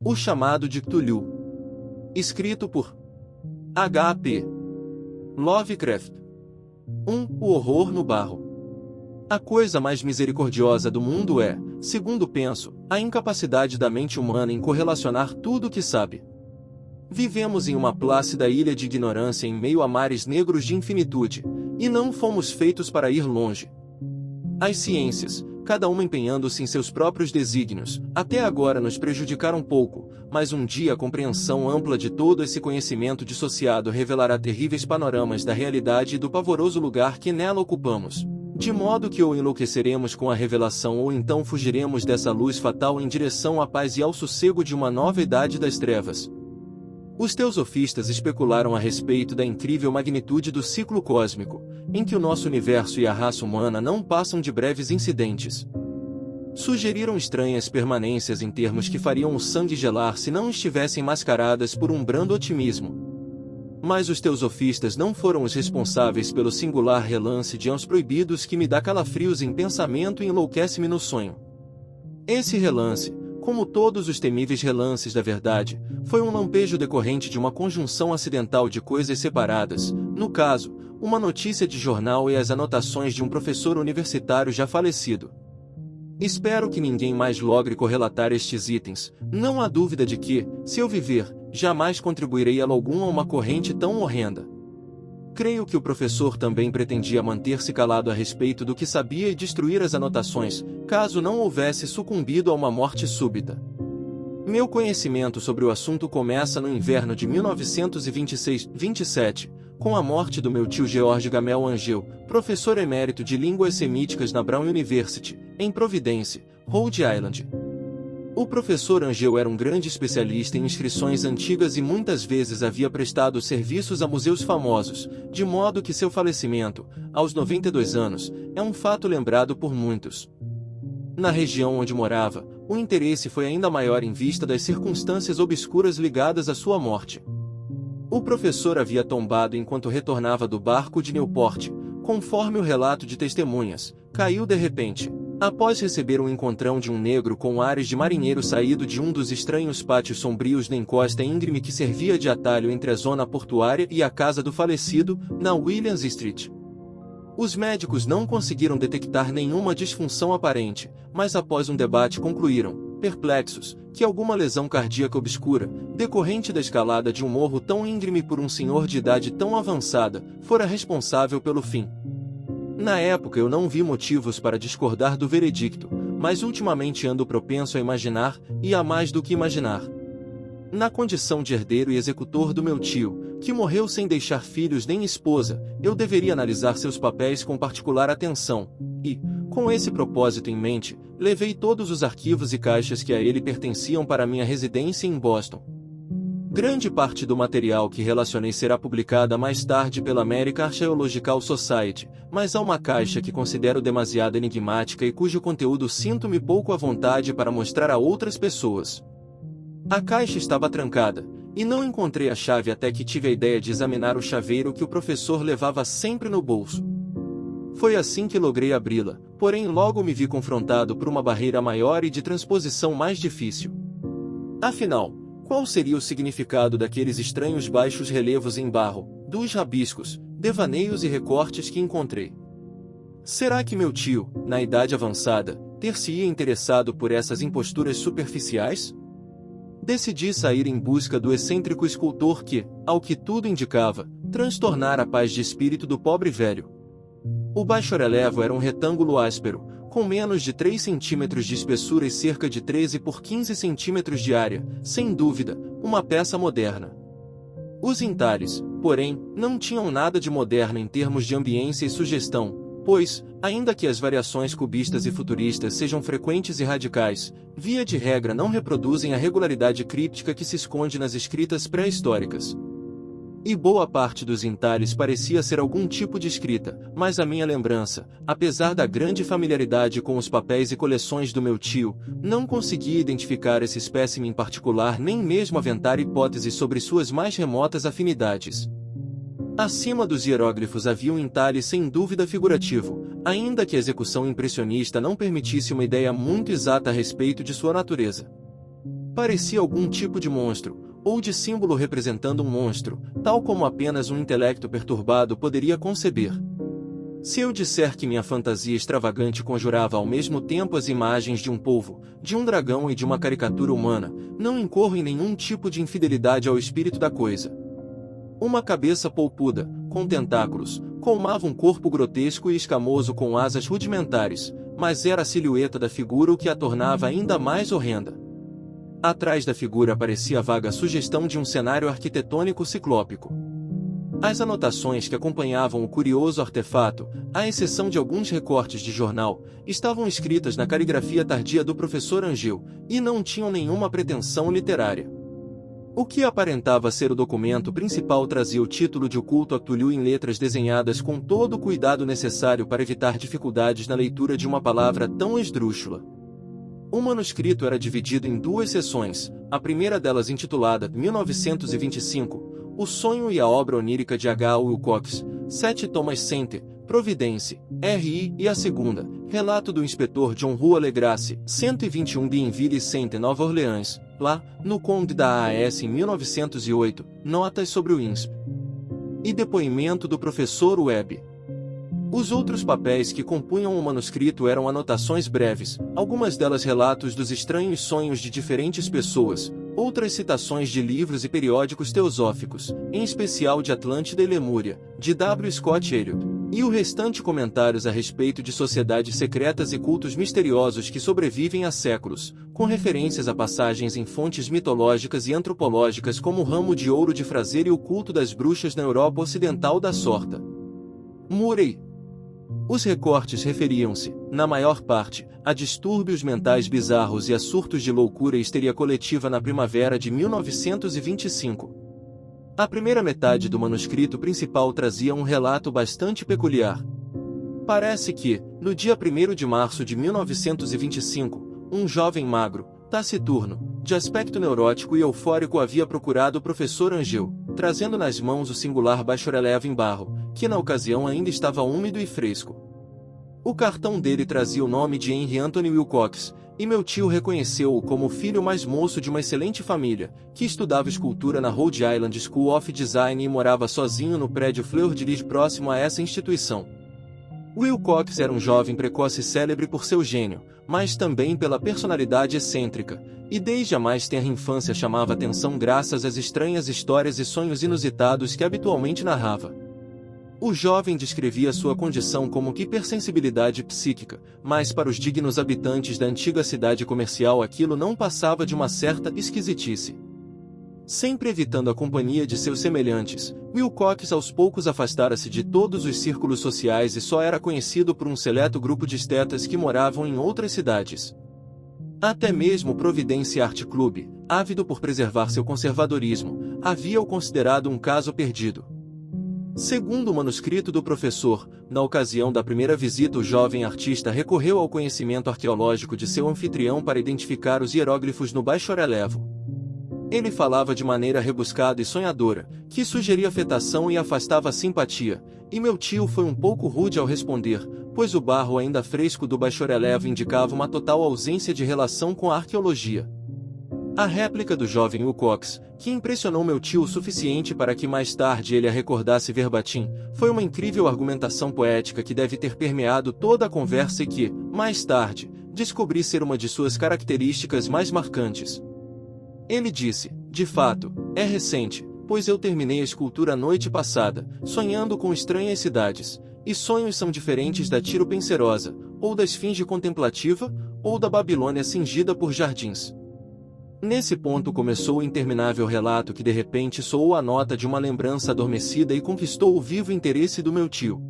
O Chamado de Cthulhu. Escrito por H.P. Lovecraft. 1. O horror no barro. A coisa mais misericordiosa do mundo é, segundo penso, a incapacidade da mente humana em correlacionar tudo o que sabe. Vivemos em uma plácida ilha de ignorância em meio a mares negros de infinitude, e não fomos feitos para ir longe. As ciências, cada uma empenhando-se em seus próprios desígnios, até agora nos prejudicaram pouco, mas um dia a compreensão ampla de todo esse conhecimento dissociado revelará terríveis panoramas da realidade e do pavoroso lugar que nela ocupamos. De modo que ou enlouqueceremos com a revelação ou então fugiremos dessa luz fatal em direção à paz e ao sossego de uma nova idade das trevas. Os teosofistas especularam a respeito da incrível magnitude do ciclo cósmico, em que o nosso universo e a raça humana não passam de breves incidentes. Sugeriram estranhas permanências em termos que fariam o sangue gelar se não estivessem mascaradas por um brando otimismo. Mas os teosofistas não foram os responsáveis pelo singular relance de anos proibidos que me dá calafrios em pensamento e enlouquece-me no sonho. Esse relance, como todos os temíveis relances da verdade, foi um lampejo decorrente de uma conjunção acidental de coisas separadas, no caso, uma notícia de jornal e as anotações de um professor universitário já falecido. Espero que ninguém mais logre correlatar estes itens, não há dúvida de que, se eu viver, jamais contribuirei algum a uma corrente tão horrenda. Creio que o professor também pretendia manter-se calado a respeito do que sabia e destruir as anotações, caso não houvesse sucumbido a uma morte súbita. Meu conhecimento sobre o assunto começa no inverno de 1926-27, com a morte do meu tio George Gamel Angel, professor emérito de línguas semíticas na Brown University, em Providence, Rhode Island. O professor Angel era um grande especialista em inscrições antigas e muitas vezes havia prestado serviços a museus famosos, de modo que seu falecimento, aos 92 anos, é um fato lembrado por muitos. Na região onde morava, o interesse foi ainda maior em vista das circunstâncias obscuras ligadas à sua morte. O professor havia tombado enquanto retornava do barco de Newport, conforme o relato de testemunhas, caiu de repente, após receber um encontrão de um negro com ares de marinheiro saído de um dos estranhos pátios sombrios na encosta íngreme que servia de atalho entre a zona portuária e a casa do falecido, na Williams Street. Os médicos não conseguiram detectar nenhuma disfunção aparente, mas após um debate concluíram, perplexos, que alguma lesão cardíaca obscura, decorrente da escalada de um morro tão íngreme por um senhor de idade tão avançada, fora responsável pelo fim. Na época eu não vi motivos para discordar do veredicto, mas ultimamente ando propenso a imaginar, e a mais do que imaginar. Na condição de herdeiro e executor do meu tio, que morreu sem deixar filhos nem esposa, eu deveria analisar seus papéis com particular atenção, e, com esse propósito em mente, levei todos os arquivos e caixas que a ele pertenciam para minha residência em Boston. Grande parte do material que relacionei será publicada mais tarde pela American Archaeological Society, mas há uma caixa que considero demasiado enigmática e cujo conteúdo sinto-me pouco à vontade para mostrar a outras pessoas. A caixa estava trancada, e não encontrei a chave até que tive a ideia de examinar o chaveiro que o professor levava sempre no bolso. Foi assim que logrei abri-la, porém logo me vi confrontado por uma barreira maior e de transposição mais difícil. Afinal, qual seria o significado daqueles estranhos baixos relevos em barro, dos rabiscos, devaneios e recortes que encontrei? Será que meu tio, na idade avançada, ter-se-ia interessado por essas imposturas superficiais? Decidi sair em busca do excêntrico escultor que, ao que tudo indicava, transtornara a paz de espírito do pobre velho. O baixo-relevo era um retângulo áspero, com menos de 3 centímetros de espessura e cerca de 13 por 15 centímetros de área, sem dúvida, uma peça moderna. Os entalhes, porém, não tinham nada de moderno em termos de ambiência e sugestão, pois, ainda que as variações cubistas e futuristas sejam frequentes e radicais, via de regra não reproduzem a regularidade críptica que se esconde nas escritas pré-históricas. E boa parte dos entalhes parecia ser algum tipo de escrita, mas a minha lembrança, apesar da grande familiaridade com os papéis e coleções do meu tio, não conseguia identificar esse espécime em particular nem mesmo aventar hipóteses sobre suas mais remotas afinidades. Acima dos hieróglifos havia um entalhe sem dúvida figurativo, ainda que a execução impressionista não permitisse uma ideia muito exata a respeito de sua natureza. Parecia algum tipo de monstro, ou de símbolo representando um monstro, tal como apenas um intelecto perturbado poderia conceber. Se eu disser que minha fantasia extravagante conjurava ao mesmo tempo as imagens de um polvo, de um dragão e de uma caricatura humana, não incorro em nenhum tipo de infidelidade ao espírito da coisa. Uma cabeça polpuda, com tentáculos, colmava um corpo grotesco e escamoso com asas rudimentares, mas era a silhueta da figura o que a tornava ainda mais horrenda. Atrás da figura aparecia a vaga sugestão de um cenário arquitetônico ciclópico. As anotações que acompanhavam o curioso artefato, à exceção de alguns recortes de jornal, estavam escritas na caligrafia tardia do professor Angel, e não tinham nenhuma pretensão literária. O que aparentava ser o documento principal trazia o título de O Culto a Cthulhu em letras desenhadas com todo o cuidado necessário para evitar dificuldades na leitura de uma palavra tão esdrúxula. O manuscrito era dividido em duas seções, a primeira delas intitulada 1925, O Sonho e a Obra Onírica de H. Wilcox, 7 Thomas Center, Providence, R.I. e a segunda, Relato do Inspetor John Rua Legrasse, 121 Bienville Center, Nova Orleans, lá, no Conde da AAS em 1908, Notas sobre o INSP. E depoimento do professor Webb. Os outros papéis que compunham o manuscrito eram anotações breves, algumas delas relatos dos estranhos sonhos de diferentes pessoas, outras citações de livros e periódicos teosóficos, em especial de Atlântida e Lemúria, de W. Scott Elliot, e o restante comentários a respeito de sociedades secretas e cultos misteriosos que sobrevivem há séculos, com referências a passagens em fontes mitológicas e antropológicas como o ramo de ouro de Fraser e o culto das bruxas na Europa Ocidental da Sorta. Murray. Os recortes referiam-se, na maior parte, a distúrbios mentais bizarros e a surtos de loucura e histeria coletiva na primavera de 1925. A primeira metade do manuscrito principal trazia um relato bastante peculiar. Parece que, no dia 1º de março de 1925, um jovem magro, taciturno, de aspecto neurótico e eufórico havia procurado o professor Angel, trazendo nas mãos o singular bachoreleve em barro, que na ocasião ainda estava úmido e fresco. O cartão dele trazia o nome de Henry Anthony Wilcox, e meu tio reconheceu-o como o filho mais moço de uma excelente família, que estudava escultura na Rhode Island School of Design e morava sozinho no prédio Fleur de Lis próximo a essa instituição. Wilcox era um jovem precoce célebre por seu gênio, mas também pela personalidade excêntrica, e desde a mais tenra infância chamava atenção graças às estranhas histórias e sonhos inusitados que habitualmente narrava. O jovem descrevia sua condição como hipersensibilidade psíquica, mas para os dignos habitantes da antiga cidade comercial aquilo não passava de uma certa esquisitice. Sempre evitando a companhia de seus semelhantes, Wilcox aos poucos afastara-se de todos os círculos sociais e só era conhecido por um seleto grupo de estetas que moravam em outras cidades. Até mesmo o Providence Art Club, ávido por preservar seu conservadorismo, havia-o considerado um caso perdido. Segundo o manuscrito do professor, na ocasião da primeira visita o jovem artista recorreu ao conhecimento arqueológico de seu anfitrião para identificar os hieróglifos no bajorelevo. Ele falava de maneira rebuscada e sonhadora, que sugeria afetação e afastava a simpatia, e meu tio foi um pouco rude ao responder, pois o barro ainda fresco do bajorelevo indicava uma total ausência de relação com a arqueologia. A réplica do jovem Wilcox, que impressionou meu tio o suficiente para que mais tarde ele a recordasse verbatim, foi uma incrível argumentação poética que deve ter permeado toda a conversa e que, mais tarde, descobri ser uma de suas características mais marcantes. Ele disse, de fato, é recente, pois eu terminei a escultura a noite passada, sonhando com estranhas cidades, e sonhos são diferentes da Tiro Penserosa, ou da Esfinge Contemplativa, ou da Babilônia cingida por jardins. Nesse ponto começou o interminável relato que de repente soou a nota de uma lembrança adormecida e conquistou o vivo interesse do meu tio.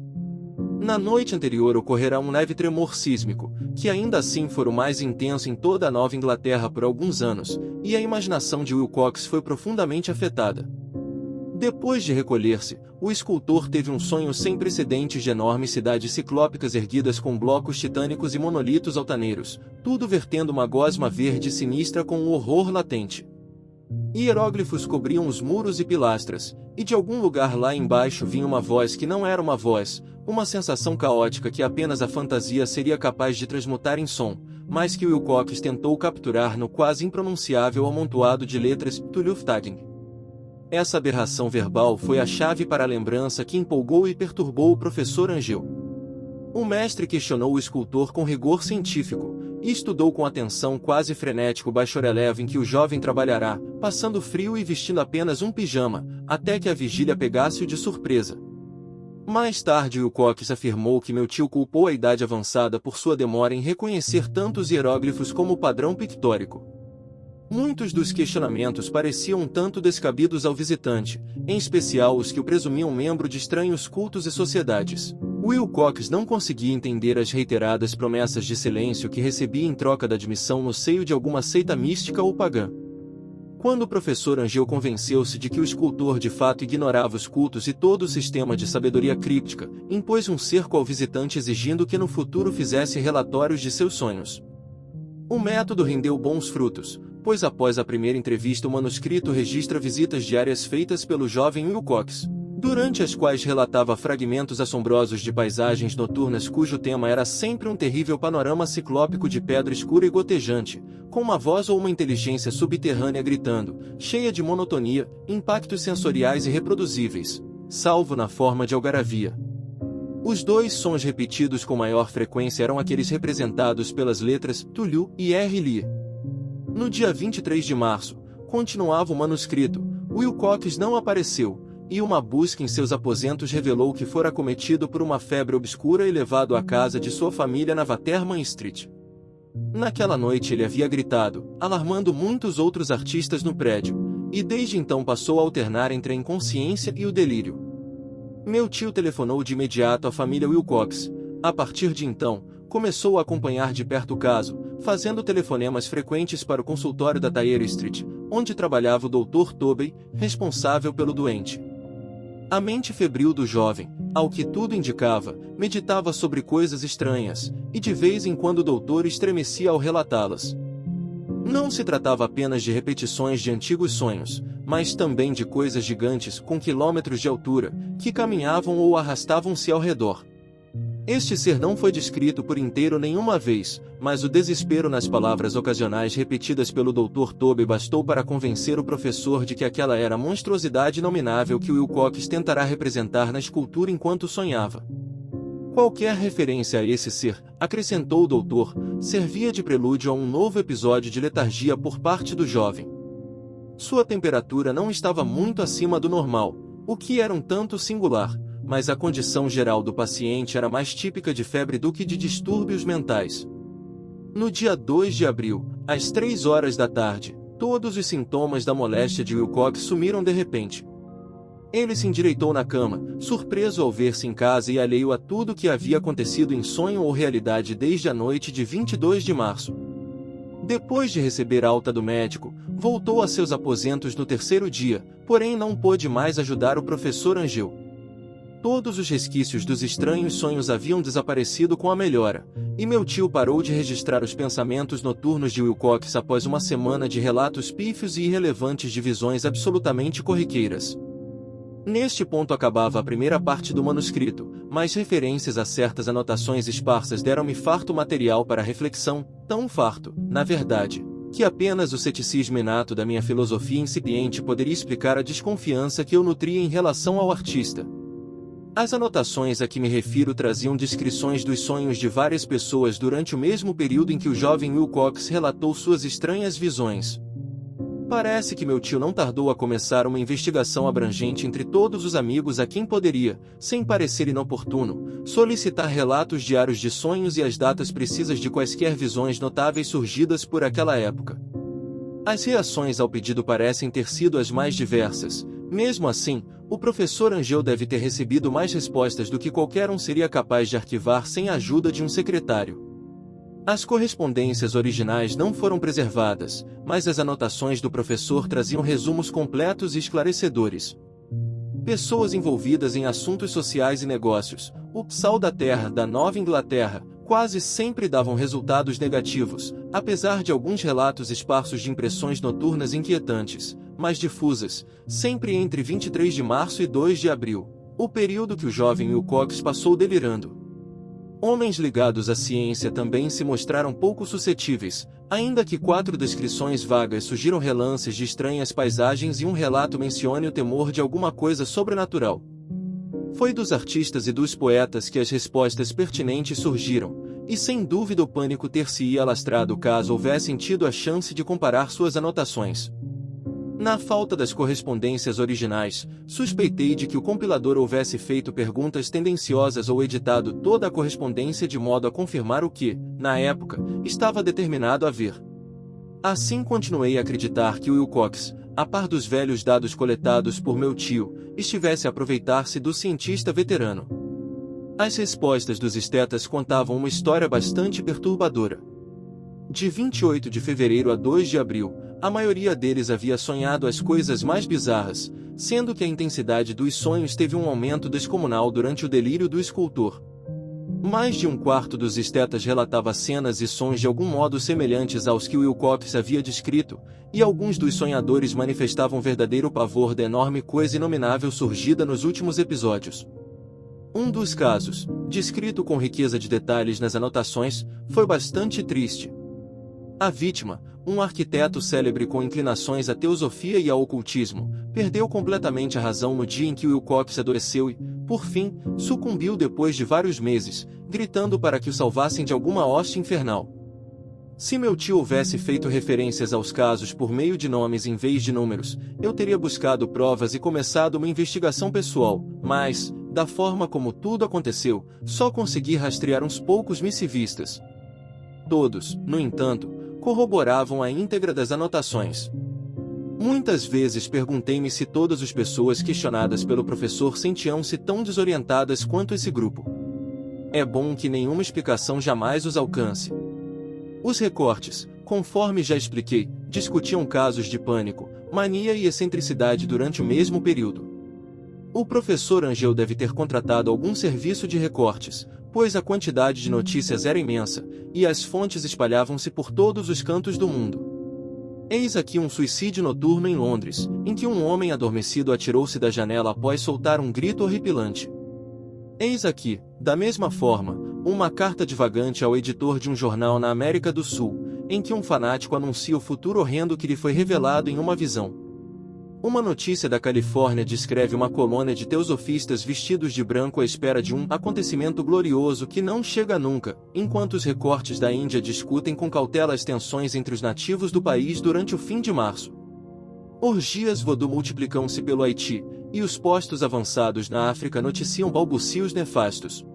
Na noite anterior ocorrera um leve tremor sísmico, que ainda assim fora o mais intenso em toda a Nova Inglaterra por alguns anos, e a imaginação de Wilcox foi profundamente afetada. Depois de recolher-se, o escultor teve um sonho sem precedentes de enormes cidades ciclópicas erguidas com blocos titânicos e monolitos altaneiros, tudo vertendo uma gosma verde sinistra com um horror latente. Hieróglifos cobriam os muros e pilastras, e de algum lugar lá embaixo vinha uma voz que não era uma voz, uma sensação caótica que apenas a fantasia seria capaz de transmutar em som, mas que Wilcox tentou capturar no quase impronunciável amontoado de letras Tuluftagen. Essa aberração verbal foi a chave para a lembrança que empolgou e perturbou o professor Angel. O mestre questionou o escultor com rigor científico, e estudou com atenção quase frenético o bacharelado em que o jovem trabalhará, passando frio e vestindo apenas um pijama, até que a vigília pegasse-o de surpresa. Mais tarde Wilcox afirmou que meu tio culpou a idade avançada por sua demora em reconhecer tanto os hieróglifos como o padrão pictórico. Muitos dos questionamentos pareciam um tanto descabidos ao visitante, em especial os que o presumiam membro de estranhos cultos e sociedades. Wilcox não conseguia entender as reiteradas promessas de silêncio que recebia em troca da admissão no seio de alguma seita mística ou pagã. Quando o professor Angel convenceu-se de que o escultor de fato ignorava os cultos e todo o sistema de sabedoria críptica, impôs um cerco ao visitante exigindo que no futuro fizesse relatórios de seus sonhos. O método rendeu bons frutos, pois após a primeira entrevista o manuscrito registra visitas diárias feitas pelo jovem Wilcox, durante as quais relatava fragmentos assombrosos de paisagens noturnas cujo tema era sempre um terrível panorama ciclópico de pedra escura e gotejante, com uma voz ou uma inteligência subterrânea gritando, cheia de monotonia, impactos sensoriais irreproduzíveis, salvo na forma de algaravia. Os dois sons repetidos com maior frequência eram aqueles representados pelas letras Tulu e R-Li. No dia 23 de março, continuava o manuscrito, Wilcox não apareceu, e uma busca em seus aposentos revelou que fora acometido por uma febre obscura e levado à casa de sua família na Waterman Street. Naquela noite ele havia gritado, alarmando muitos outros artistas no prédio, e desde então passou a alternar entre a inconsciência e o delírio. Meu tio telefonou de imediato à família Wilcox. A partir de então, começou a acompanhar de perto o caso, fazendo telefonemas frequentes para o consultório da Thayer Street, onde trabalhava o Dr. Tobey, responsável pelo doente. A mente febril do jovem, ao que tudo indicava, meditava sobre coisas estranhas, e de vez em quando o doutor estremecia ao relatá-las. Não se tratava apenas de repetições de antigos sonhos, mas também de coisas gigantes com quilômetros de altura, que caminhavam ou arrastavam-se ao redor. Este ser não foi descrito por inteiro nenhuma vez, mas o desespero nas palavras ocasionais repetidas pelo Dr. Tobey bastou para convencer o professor de que aquela era a monstruosidade inominável que Wilcox tentará representar na escultura enquanto sonhava. Qualquer referência a esse ser, acrescentou o doutor, servia de prelúdio a um novo episódio de letargia por parte do jovem. Sua temperatura não estava muito acima do normal, o que era um tanto singular, mas a condição geral do paciente era mais típica de febre do que de distúrbios mentais. No dia 2 de abril, às 3 horas da tarde, todos os sintomas da moléstia de Wilcox sumiram de repente. Ele se endireitou na cama, surpreso ao ver-se em casa e alheio a tudo que havia acontecido em sonho ou realidade desde a noite de 22 de março. Depois de receber alta do médico, voltou a seus aposentos no terceiro dia, porém não pôde mais ajudar o professor Angel. Todos os resquícios dos estranhos sonhos haviam desaparecido com a melhora, e meu tio parou de registrar os pensamentos noturnos de Wilcox após uma semana de relatos pífios e irrelevantes de visões absolutamente corriqueiras. Neste ponto acabava a primeira parte do manuscrito, mas referências a certas anotações esparsas deram-me farto material para reflexão, tão farto, na verdade, que apenas o ceticismo inato da minha filosofia incipiente poderia explicar a desconfiança que eu nutria em relação ao artista. As anotações a que me refiro traziam descrições dos sonhos de várias pessoas durante o mesmo período em que o jovem Wilcox relatou suas estranhas visões. Parece que meu tio não tardou a começar uma investigação abrangente entre todos os amigos a quem poderia, sem parecer inoportuno, solicitar relatos diários de sonhos e as datas precisas de quaisquer visões notáveis surgidas por aquela época. As reações ao pedido parecem ter sido as mais diversas. Mesmo assim, o professor Angel deve ter recebido mais respostas do que qualquer um seria capaz de arquivar sem a ajuda de um secretário. As correspondências originais não foram preservadas, mas as anotações do professor traziam resumos completos e esclarecedores. Pessoas envolvidas em assuntos sociais e negócios, o PSAL da Terra da Nova Inglaterra, quase sempre davam resultados negativos, apesar de alguns relatos esparsos de impressões noturnas inquietantes, mas difusas, sempre entre 23 de março e 2 de abril, o período que o jovem Wilcox passou delirando. Homens ligados à ciência também se mostraram pouco suscetíveis, ainda que 4 descrições vagas sugiram relances de estranhas paisagens e um relato mencione o temor de alguma coisa sobrenatural. Foi dos artistas e dos poetas que as respostas pertinentes surgiram, e sem dúvida o pânico ter-se-ia alastrado caso houvessem tido a chance de comparar suas anotações. Na falta das correspondências originais, suspeitei de que o compilador houvesse feito perguntas tendenciosas ou editado toda a correspondência de modo a confirmar o que, na época, estava determinado a ver. Assim continuei a acreditar que Wilcox, a par dos velhos dados coletados por meu tio, estivesse a aproveitar-se do cientista veterano. As respostas dos estetas contavam uma história bastante perturbadora. De 28 de fevereiro a 2 de abril, a maioria deles havia sonhado as coisas mais bizarras, sendo que a intensidade dos sonhos teve um aumento descomunal durante o delírio do escultor. Mais de um quarto dos estetas relatava cenas e sons de algum modo semelhantes aos que Wilcox havia descrito, e alguns dos sonhadores manifestavam verdadeiro pavor da enorme coisa inominável surgida nos últimos episódios. Um dos casos, descrito com riqueza de detalhes nas anotações, foi bastante triste. A vítima, um arquiteto célebre com inclinações à teosofia e ao ocultismo, perdeu completamente a razão no dia em que Wilcox adoeceu e, por fim, sucumbiu depois de vários meses, gritando para que o salvassem de alguma hoste infernal. Se meu tio houvesse feito referências aos casos por meio de nomes em vez de números, eu teria buscado provas e começado uma investigação pessoal, mas, da forma como tudo aconteceu, só consegui rastrear uns poucos missivistas. Todos, no entanto, corroboravam a íntegra das anotações. Muitas vezes perguntei-me se todas as pessoas questionadas pelo professor sentiam-se tão desorientadas quanto esse grupo. É bom que nenhuma explicação jamais os alcance. Os recortes, conforme já expliquei, discutiam casos de pânico, mania e excentricidade durante o mesmo período. O professor Angel deve ter contratado algum serviço de recortes, pois a quantidade de notícias era imensa, e as fontes espalhavam-se por todos os cantos do mundo. Eis aqui um suicídio noturno em Londres, em que um homem adormecido atirou-se da janela após soltar um grito horripilante. Eis aqui, da mesma forma, uma carta divagante ao editor de um jornal na América do Sul, em que um fanático anuncia o futuro horrendo que lhe foi revelado em uma visão. Uma notícia da Califórnia descreve uma colônia de teosofistas vestidos de branco à espera de um acontecimento glorioso que não chega nunca, enquanto os recortes da Índia discutem com cautela as tensões entre os nativos do país durante o fim de março. Orgias voodoo multiplicam-se pelo Haiti, e os postos avançados na África noticiam balbucios nefastos.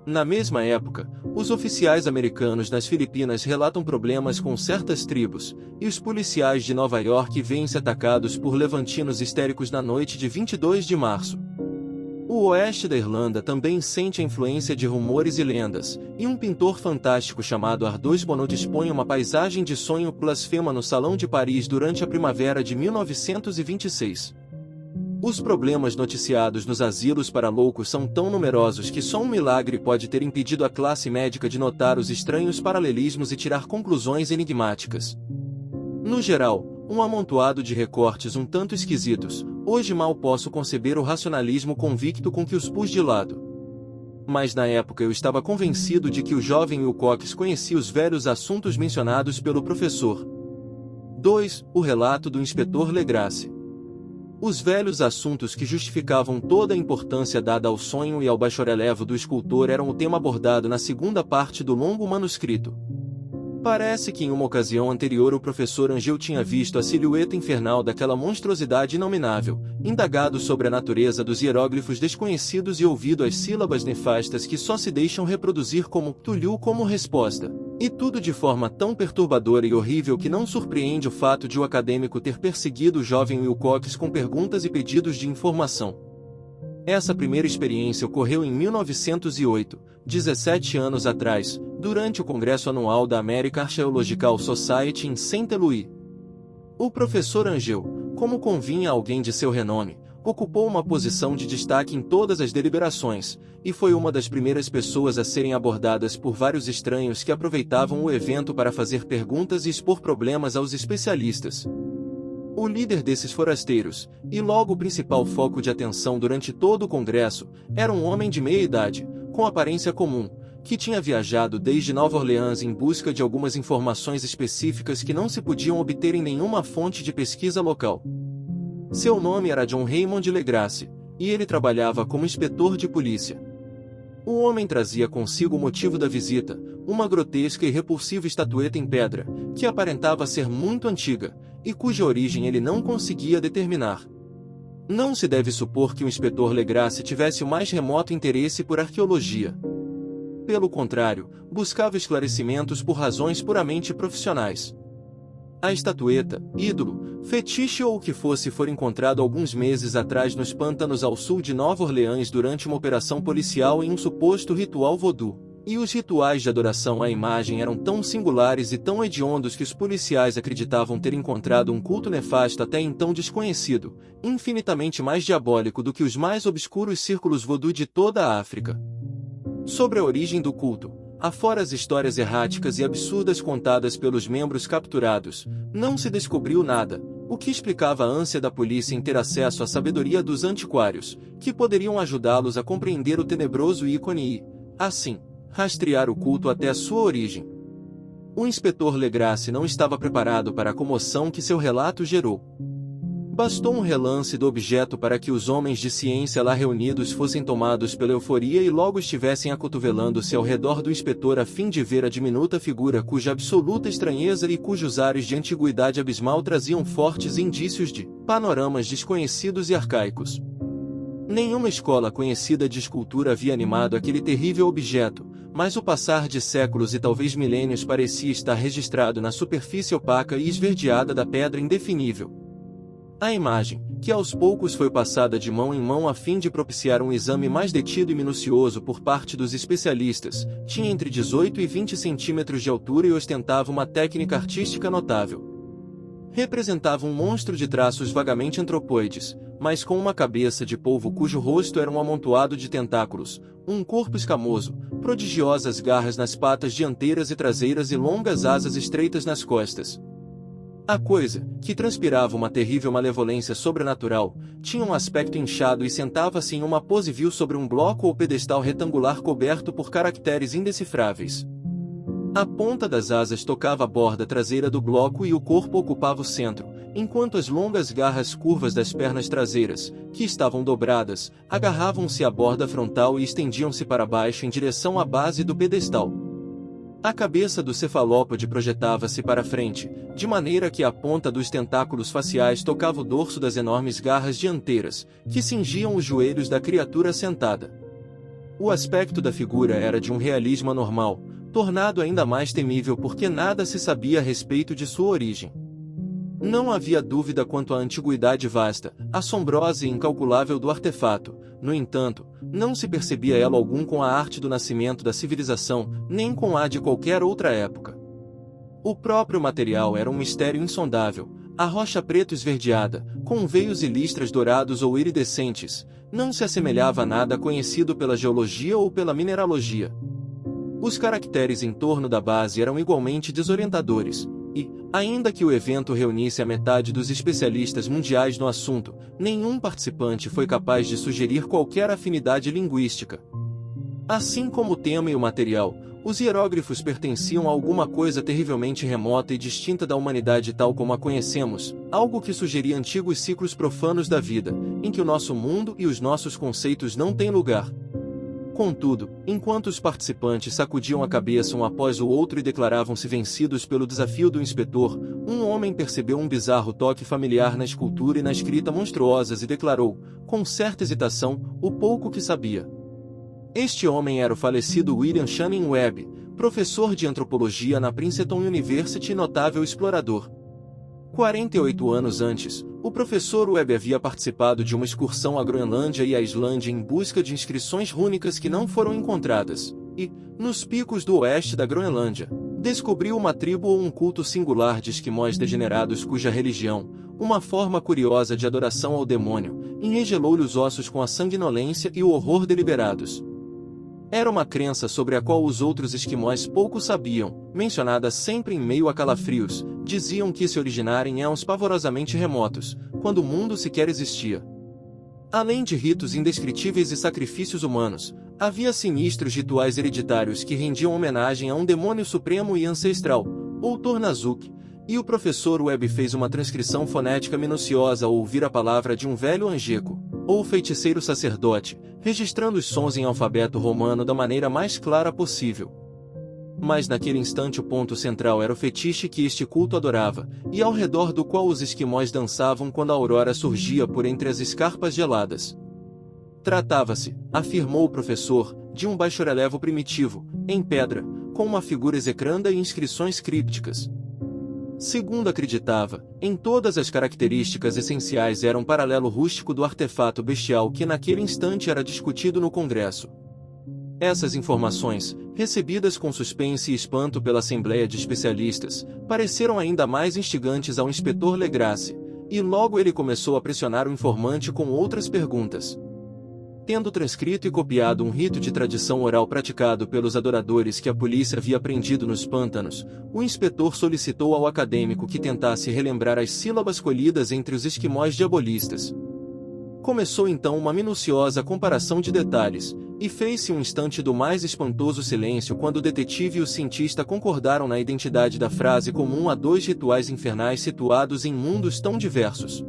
Na mesma época, os oficiais americanos nas Filipinas relatam problemas com certas tribos, e os policiais de Nova York veem-se atacados por levantinos histéricos na noite de 22 de março. O oeste da Irlanda também sente a influência de rumores e lendas, e um pintor fantástico chamado Ardois Bonot expõe uma paisagem de sonho blasfema no Salão de Paris durante a primavera de 1926. Os problemas noticiados nos asilos para loucos são tão numerosos que só um milagre pode ter impedido a classe médica de notar os estranhos paralelismos e tirar conclusões enigmáticas. No geral, um amontoado de recortes um tanto esquisitos, hoje mal posso conceber o racionalismo convicto com que os pus de lado. Mas na época eu estava convencido de que o jovem Wilcox conhecia os velhos assuntos mencionados pelo professor. 2. O relato do inspetor Legrasse. Os velhos assuntos que justificavam toda a importância dada ao sonho e ao baixo-relevo do escultor eram o tema abordado na segunda parte do longo manuscrito. Parece que em uma ocasião anterior o professor Angel tinha visto a silhueta infernal daquela monstruosidade inominável, indagado sobre a natureza dos hieróglifos desconhecidos e ouvido as sílabas nefastas que só se deixam reproduzir como Cthulhu como resposta. E tudo de forma tão perturbadora e horrível que não surpreende o fato de o acadêmico ter perseguido o jovem Wilcox com perguntas e pedidos de informação. Essa primeira experiência ocorreu em 1908, 17 anos atrás, durante o Congresso Anual da American Archaeological Society em Saint Louis. O professor Angel, como convinha a alguém de seu renome, ocupou uma posição de destaque em todas as deliberações, e foi uma das primeiras pessoas a serem abordadas por vários estranhos que aproveitavam o evento para fazer perguntas e expor problemas aos especialistas. O líder desses forasteiros, e logo o principal foco de atenção durante todo o congresso, era um homem de meia idade, com aparência comum, que tinha viajado desde Nova Orleans em busca de algumas informações específicas que não se podiam obter em nenhuma fonte de pesquisa local. Seu nome era John Raymond Legrasse, e ele trabalhava como inspetor de polícia. O homem trazia consigo o motivo da visita, uma grotesca e repulsiva estatueta em pedra, que aparentava ser muito antiga, e cuja origem ele não conseguia determinar. Não se deve supor que o inspetor Legrasse tivesse o mais remoto interesse por arqueologia. Pelo contrário, buscava esclarecimentos por razões puramente profissionais. A estatueta, ídolo, fetiche ou o que fosse foi encontrado alguns meses atrás nos pântanos ao sul de Nova Orleans durante uma operação policial em um suposto ritual voodoo. E os rituais de adoração à imagem eram tão singulares e tão hediondos que os policiais acreditavam ter encontrado um culto nefasto até então desconhecido, infinitamente mais diabólico do que os mais obscuros círculos voodoo de toda a África. Sobre a origem do culto, afora as histórias erráticas e absurdas contadas pelos membros capturados, não se descobriu nada, o que explicava a ânsia da polícia em ter acesso à sabedoria dos antiquários, que poderiam ajudá-los a compreender o tenebroso ícone e, assim, rastrear o culto até a sua origem. O inspetor Legrasse não estava preparado para a comoção que seu relato gerou. Bastou um relance do objeto para que os homens de ciência lá reunidos fossem tomados pela euforia e logo estivessem acotovelando-se ao redor do inspetor a fim de ver a diminuta figura cuja absoluta estranheza e cujos ares de antiguidade abismal traziam fortes indícios de panoramas desconhecidos e arcaicos. Nenhuma escola conhecida de escultura havia animado aquele terrível objeto, mas o passar de séculos e talvez milênios parecia estar registrado na superfície opaca e esverdeada da pedra indefinível. A imagem, que aos poucos foi passada de mão em mão a fim de propiciar um exame mais detido e minucioso por parte dos especialistas, tinha entre 18 e 20 centímetros de altura e ostentava uma técnica artística notável. Representava um monstro de traços vagamente antropoides, mas com uma cabeça de polvo cujo rosto era um amontoado de tentáculos, um corpo escamoso, prodigiosas garras nas patas dianteiras e traseiras e longas asas estreitas nas costas. A coisa, que transpirava uma terrível malevolência sobrenatural, tinha um aspecto inchado e sentava-se em uma pose vil sobre um bloco ou pedestal retangular coberto por caracteres indecifráveis. A ponta das asas tocava a borda traseira do bloco e o corpo ocupava o centro, enquanto as longas garras curvas das pernas traseiras, que estavam dobradas, agarravam-se à borda frontal e estendiam-se para baixo em direção à base do pedestal. A cabeça do cefalópode projetava-se para frente, de maneira que a ponta dos tentáculos faciais tocava o dorso das enormes garras dianteiras, que cingiam os joelhos da criatura sentada. O aspecto da figura era de um realismo anormal, tornado ainda mais temível porque nada se sabia a respeito de sua origem. Não havia dúvida quanto à antiguidade vasta, assombrosa e incalculável do artefato. No entanto, não se percebia elo algum com a arte do nascimento da civilização, nem com a de qualquer outra época. O próprio material era um mistério insondável. A rocha preto esverdeada, com veios e listras dourados ou iridescentes, não se assemelhava a nada conhecido pela geologia ou pela mineralogia. Os caracteres em torno da base eram igualmente desorientadores. E, ainda que o evento reunisse a metade dos especialistas mundiais no assunto, nenhum participante foi capaz de sugerir qualquer afinidade linguística. Assim como o tema e o material, os hieróglifos pertenciam a alguma coisa terrivelmente remota e distinta da humanidade tal como a conhecemos, algo que sugeria antigos ciclos profanos da vida, em que o nosso mundo e os nossos conceitos não têm lugar. Contudo, enquanto os participantes sacudiam a cabeça um após o outro e declaravam-se vencidos pelo desafio do inspetor, um homem percebeu um bizarro toque familiar na escultura e na escrita monstruosas e declarou, com certa hesitação, o pouco que sabia. Este homem era o falecido William Channing Webb, professor de antropologia na Princeton University e notável explorador. 48 anos antes, o professor Webb havia participado de uma excursão à Groenlândia e à Islândia em busca de inscrições rúnicas que não foram encontradas, e, nos picos do oeste da Groenlândia, descobriu uma tribo ou um culto singular de esquimós degenerados cuja religião, uma forma curiosa de adoração ao demônio, enregelou-lhe os ossos com a sanguinolência e o horror deliberados. Era uma crença sobre a qual os outros esquimós pouco sabiam, mencionada sempre em meio a calafrios, diziam que se originara em éons pavorosamente remotos, quando o mundo sequer existia. Além de ritos indescritíveis e sacrifícios humanos, Havia sinistros rituais hereditários que rendiam homenagem a um demônio supremo e ancestral, ou Tornazuk, e o professor Webb fez uma transcrição fonética minuciosa ao ouvir a palavra de um velho angeco, ou feiticeiro sacerdote, registrando os sons em alfabeto romano da maneira mais clara possível. Mas naquele instante o ponto central era o fetiche que este culto adorava, e ao redor do qual os esquimós dançavam quando a aurora surgia por entre as escarpas geladas. Tratava-se, afirmou o professor, de um baixo-relevo primitivo, em pedra, com uma figura execranda e inscrições crípticas. Segundo acreditava, em todas as características essenciais era um paralelo rústico do artefato bestial que naquele instante era discutido no Congresso. Essas informações, recebidas com suspense e espanto pela Assembleia de Especialistas, pareceram ainda mais instigantes ao inspetor Legrasse, e logo ele começou a pressionar o informante com outras perguntas. Tendo transcrito e copiado um rito de tradição oral praticado pelos adoradores que a polícia havia prendido nos pântanos, o inspetor solicitou ao acadêmico que tentasse relembrar as sílabas colhidas entre os esquimós diabolistas. Começou então uma minuciosa comparação de detalhes, e fez-se um instante do mais espantoso silêncio quando o detetive e o cientista concordaram na identidade da frase comum a dois rituais infernais situados em mundos tão diversos.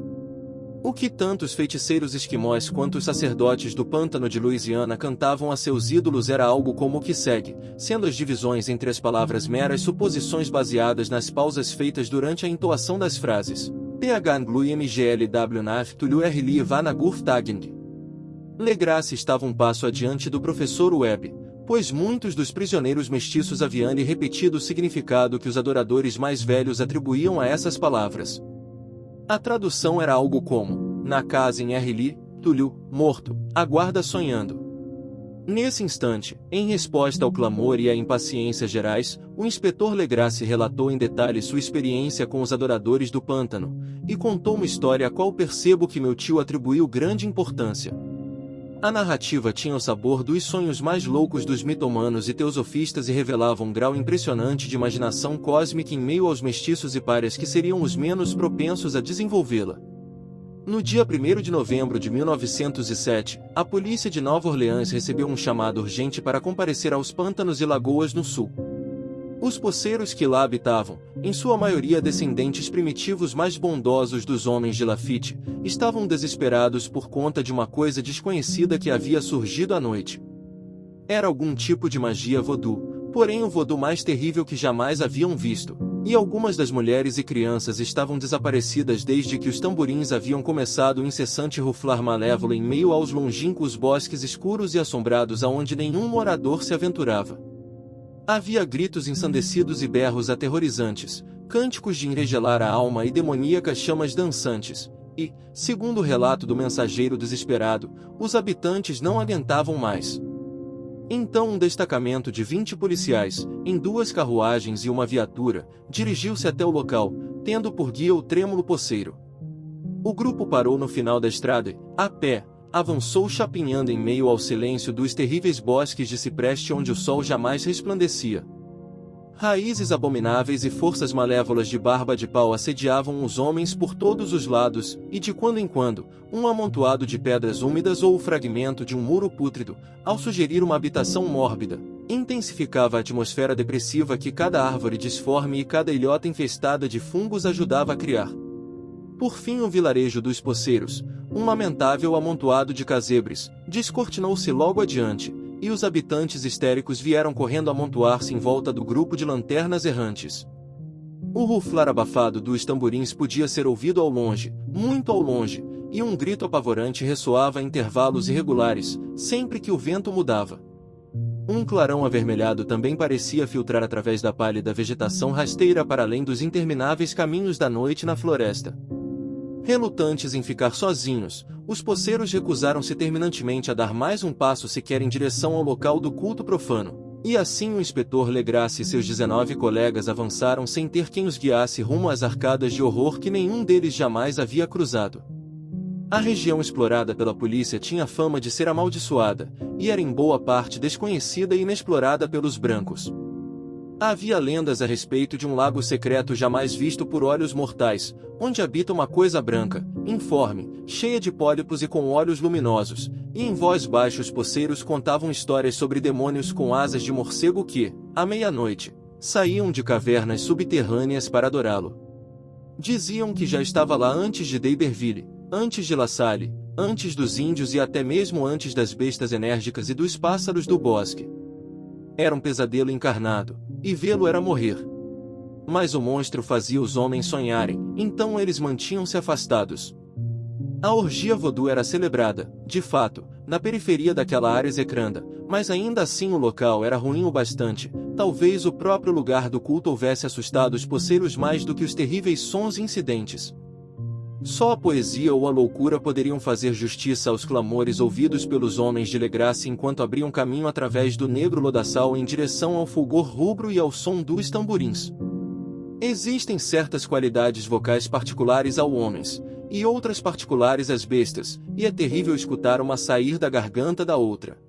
O que tanto os feiticeiros esquimós quanto os sacerdotes do pântano de Louisiana cantavam a seus ídolos era algo como o que segue, sendo as divisões entre as palavras meras suposições baseadas nas pausas feitas durante a entoação das frases. Legrasse estava um passo adiante do professor Webb, pois muitos dos prisioneiros mestiços haviam lhe repetido o significado que os adoradores mais velhos atribuíam a essas palavras. A tradução era algo como, na casa em Rli, Tulio, morto, aguarda sonhando. Nesse instante, em resposta ao clamor e à impaciência gerais, o inspetor Legrasse relatou em detalhe sua experiência com os adoradores do pântano, e contou uma história a qual percebo que meu tio atribuiu grande importância. A narrativa tinha o sabor dos sonhos mais loucos dos mitomanos e teosofistas e revelava um grau impressionante de imaginação cósmica em meio aos mestiços e párias que seriam os menos propensos a desenvolvê-la. No dia 1º de novembro de 1907, a polícia de Nova Orleans recebeu um chamado urgente para comparecer aos pântanos e lagoas no sul. Os poceiros que lá habitavam, em sua maioria descendentes primitivos mais bondosos dos homens de Lafitte, estavam desesperados por conta de uma coisa desconhecida que havia surgido à noite. Era algum tipo de magia voodoo, porém o voodoo mais terrível que jamais haviam visto, e algumas das mulheres e crianças estavam desaparecidas desde que os tamborins haviam começado o incessante ruflar malévolo em meio aos longínquos bosques escuros e assombrados aonde nenhum morador se aventurava. Havia gritos ensandecidos e berros aterrorizantes, cânticos de enregelar a alma e demoníacas chamas dançantes, e, segundo o relato do mensageiro desesperado, os habitantes não aguentavam mais. Então um destacamento de 20 policiais, em 2 carruagens e uma viatura, dirigiu-se até o local, tendo por guia o trêmulo poceiro. O grupo parou no final da estrada e, a pé, avançou chapinhando em meio ao silêncio dos terríveis bosques de cipreste onde o sol jamais resplandecia. Raízes abomináveis e forças malévolas de barba de pau assediavam os homens por todos os lados, e de quando em quando, um amontoado de pedras úmidas ou o fragmento de um muro pútrido, ao sugerir uma habitação mórbida, intensificava a atmosfera depressiva que cada árvore disforme e cada ilhota infestada de fungos ajudava a criar. Por fim o vilarejo dos poceiros, um lamentável amontoado de casebres, descortinou-se logo adiante, e os habitantes histéricos vieram correndo amontoar-se em volta do grupo de lanternas errantes. O ruflar abafado dos tamborins podia ser ouvido ao longe, muito ao longe, e um grito apavorante ressoava a intervalos irregulares, sempre que o vento mudava. Um clarão avermelhado também parecia filtrar através da pálida vegetação rasteira para além dos intermináveis caminhos da noite na floresta. Relutantes em ficar sozinhos, os poceiros recusaram-se terminantemente a dar mais um passo sequer em direção ao local do culto profano, e assim o inspetor Legrasse e seus 19 colegas avançaram sem ter quem os guiasse rumo às arcadas de horror que nenhum deles jamais havia cruzado. A região explorada pela polícia tinha fama de ser amaldiçoada, e era em boa parte desconhecida e inexplorada pelos brancos. Havia lendas a respeito de um lago secreto jamais visto por olhos mortais, onde habita uma coisa branca, informe, cheia de pólipos e com olhos luminosos, e em voz baixa os poceiros contavam histórias sobre demônios com asas de morcego que, à meia-noite, saíam de cavernas subterrâneas para adorá-lo. Diziam que já estava lá antes de D'Iberville, antes de La Salle, antes dos índios e até mesmo antes das bestas enérgicas e dos pássaros do bosque. Era um pesadelo encarnado, e vê-lo era morrer. Mas o monstro fazia os homens sonharem, então eles mantinham-se afastados. A orgia voodoo era celebrada, de fato, na periferia daquela área execranda, mas ainda assim o local era ruim o bastante, talvez o próprio lugar do culto houvesse assustado os poceiros mais do que os terríveis sons e incidentes. Só a poesia ou a loucura poderiam fazer justiça aos clamores ouvidos pelos homens de Legrasse enquanto abriam caminho através do negro lodaçal em direção ao fulgor rubro e ao som dos tamborins. Existem certas qualidades vocais particulares aos homens, e outras particulares às bestas, e é terrível escutar uma sair da garganta da outra.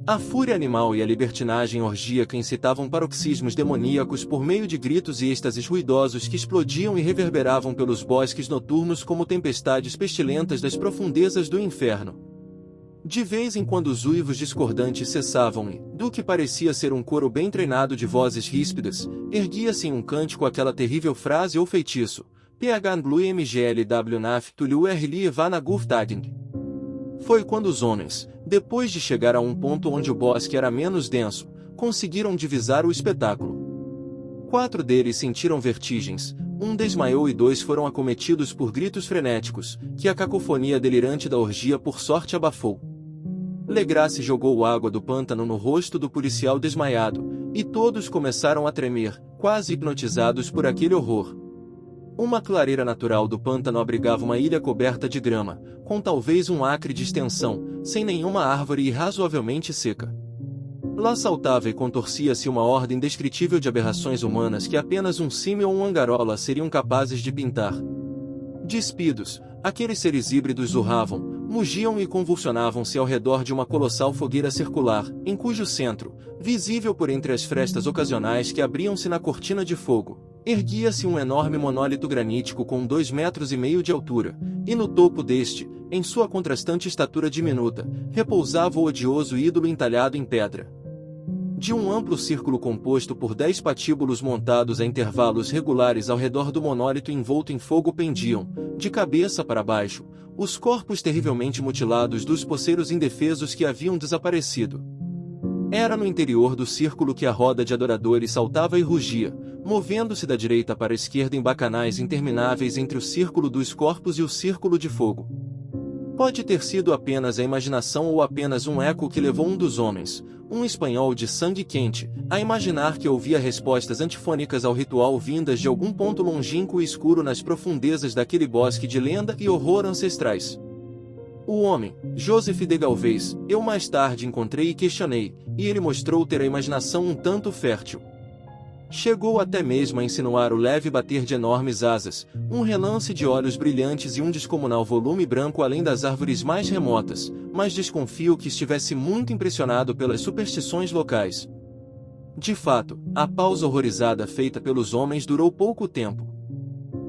A fúria animal e a libertinagem orgíaca incitavam paroxismos demoníacos por meio de gritos e êxtases ruidosos que explodiam e reverberavam pelos bosques noturnos como tempestades pestilentas das profundezas do inferno. De vez em quando os uivos discordantes cessavam e, do que parecia ser um coro bem treinado de vozes ríspidas, erguia-se em um cântico aquela terrível frase ou feitiço, PHNBLWNAF TULURLI VANAGUFTADING. Foi quando os homens, depois de chegar a um ponto onde o bosque era menos denso, conseguiram divisar o espetáculo. 4 deles sentiram vertigens, um desmaiou e 2 foram acometidos por gritos frenéticos, que a cacofonia delirante da orgia por sorte abafou. Legrasse jogou água do pântano no rosto do policial desmaiado, e todos começaram a tremer, quase hipnotizados por aquele horror. Uma clareira natural do pântano abrigava uma ilha coberta de grama, com talvez um acre de extensão, sem nenhuma árvore e razoavelmente seca. Lá saltava e contorcia-se uma ordem indescritível de aberrações humanas que apenas um símil ou um angarola seriam capazes de pintar. Despidos, aqueles seres híbridos urravam, mugiam e convulsionavam-se ao redor de uma colossal fogueira circular, em cujo centro, visível por entre as frestas ocasionais que abriam-se na cortina de fogo, erguia-se um enorme monólito granítico com 2,5 metros de altura, e no topo deste, em sua contrastante estatura diminuta, repousava o odioso ídolo entalhado em pedra. De um amplo círculo composto por 10 patíbulos montados a intervalos regulares ao redor do monólito envolto em fogo pendiam, de cabeça para baixo, os corpos terrivelmente mutilados dos poceiros indefesos que haviam desaparecido. Era no interior do círculo que a roda de adoradores saltava e rugia, movendo-se da direita para a esquerda em bacanais intermináveis entre o círculo dos corpos e o círculo de fogo. Pode ter sido apenas a imaginação ou apenas um eco que levou um dos homens, um espanhol de sangue quente, a imaginar que ouvia respostas antifônicas ao ritual vindas de algum ponto longínquo e escuro nas profundezas daquele bosque de lenda e horror ancestrais. O homem, Joseph de Galvez, eu mais tarde encontrei e questionei, e ele mostrou ter a imaginação um tanto fértil. Chegou até mesmo a insinuar o leve bater de enormes asas, um relance de olhos brilhantes e um descomunal volume branco além das árvores mais remotas, mas desconfio que estivesse muito impressionado pelas superstições locais. De fato, a pausa horrorizada feita pelos homens durou pouco tempo.